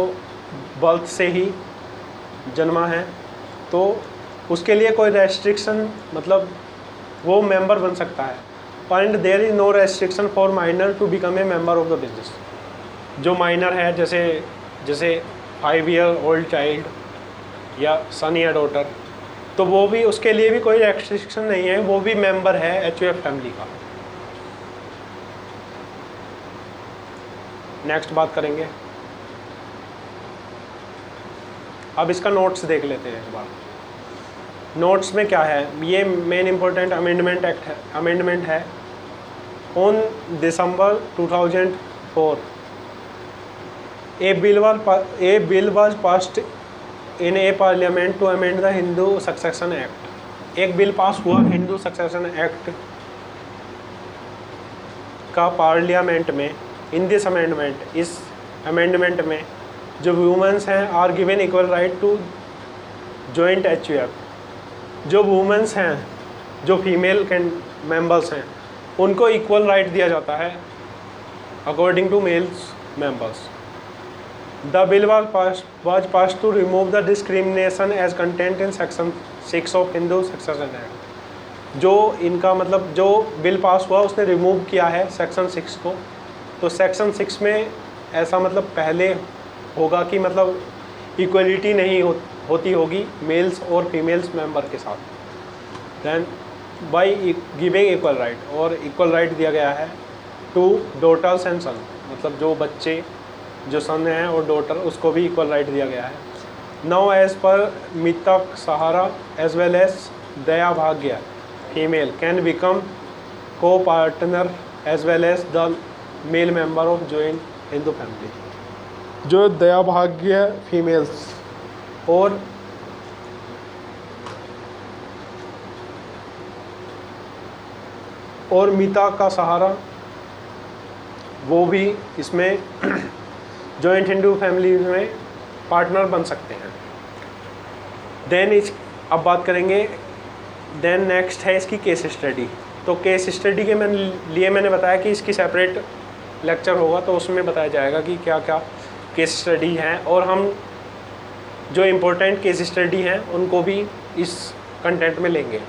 बर्थ से ही जन्मा है, तो उसके लिए कोई रेस्ट्रिक्शन मतलब वो मेंबर बन सकता है। And there is no restriction for minor to become a member of the business. जो माइनर है, जैसे 5 ईयर ओल्ड चाइल्ड या सन या डॉटर, तो वो भी, उसके लिए भी कोई रेस्ट्रिक्शन नहीं है, वो भी मेंबर है HUF फैमिली का। नेक्स्ट बात करेंगे, अब इसका नोट्स देख लेते हैं एक बार। नोट्स में क्या है, ये मेन इम्पोर्टेंट अमेंडमेंट है On December 2004, a bill was passed in a parliament to amend the Hindu Succession Act. एक बिल पास हुआ हिंदू सक्सेशन एक्ट का पार्लियामेंट में. इन दिस अमेंडमेंट, इस अमेंडमेंट में जो वुमेन्स हैं are given equal right to joint HUF. जो womens हैं, जो फीमेल मेंबर्स हैं, उनको इक्वल राइट दिया जाता है according to males members. The bill was passed to remove the discrimination as contained in section 6 of Hindu Succession Act. जो इनका मतलब जो बिल पास हुआ उसने रिमूव किया है सेक्शन 6 को. तो सेक्शन 6 में ऐसा मतलब पहले होगा कि मतलब इक्वलिटी नहीं होती होगी मेल्स और फीमेल्स मेंबर के साथ. Then by giving equal right, और इक्वल राइट दिया गया है टू डॉटर्स एंड सन, मतलब जो बच्चे जो सन हैं और डॉटर उसको भी इक्वल राइट दिया गया है. Now as per Mitakshara as well as Dayabhaga female can become co partner as well as the male member of joint Hindu family. जो दया भाग्य फीमेल्स और मीता का सहारा वो भी इसमें जॉइंट हिंदू फैमिली में पार्टनर बन सकते हैं. अब बात करेंगे. देन नेक्स्ट है इसकी केस स्टडी. तो केस स्टडी के मैंने बताया कि इसकी सेपरेट लेक्चर होगा, तो उसमें बताया जाएगा कि क्या क्या केस स्टडी हैं, और हम जो इम्पोर्टेंट केस स्टडी हैं उनको भी इस कंटेंट में लेंगे.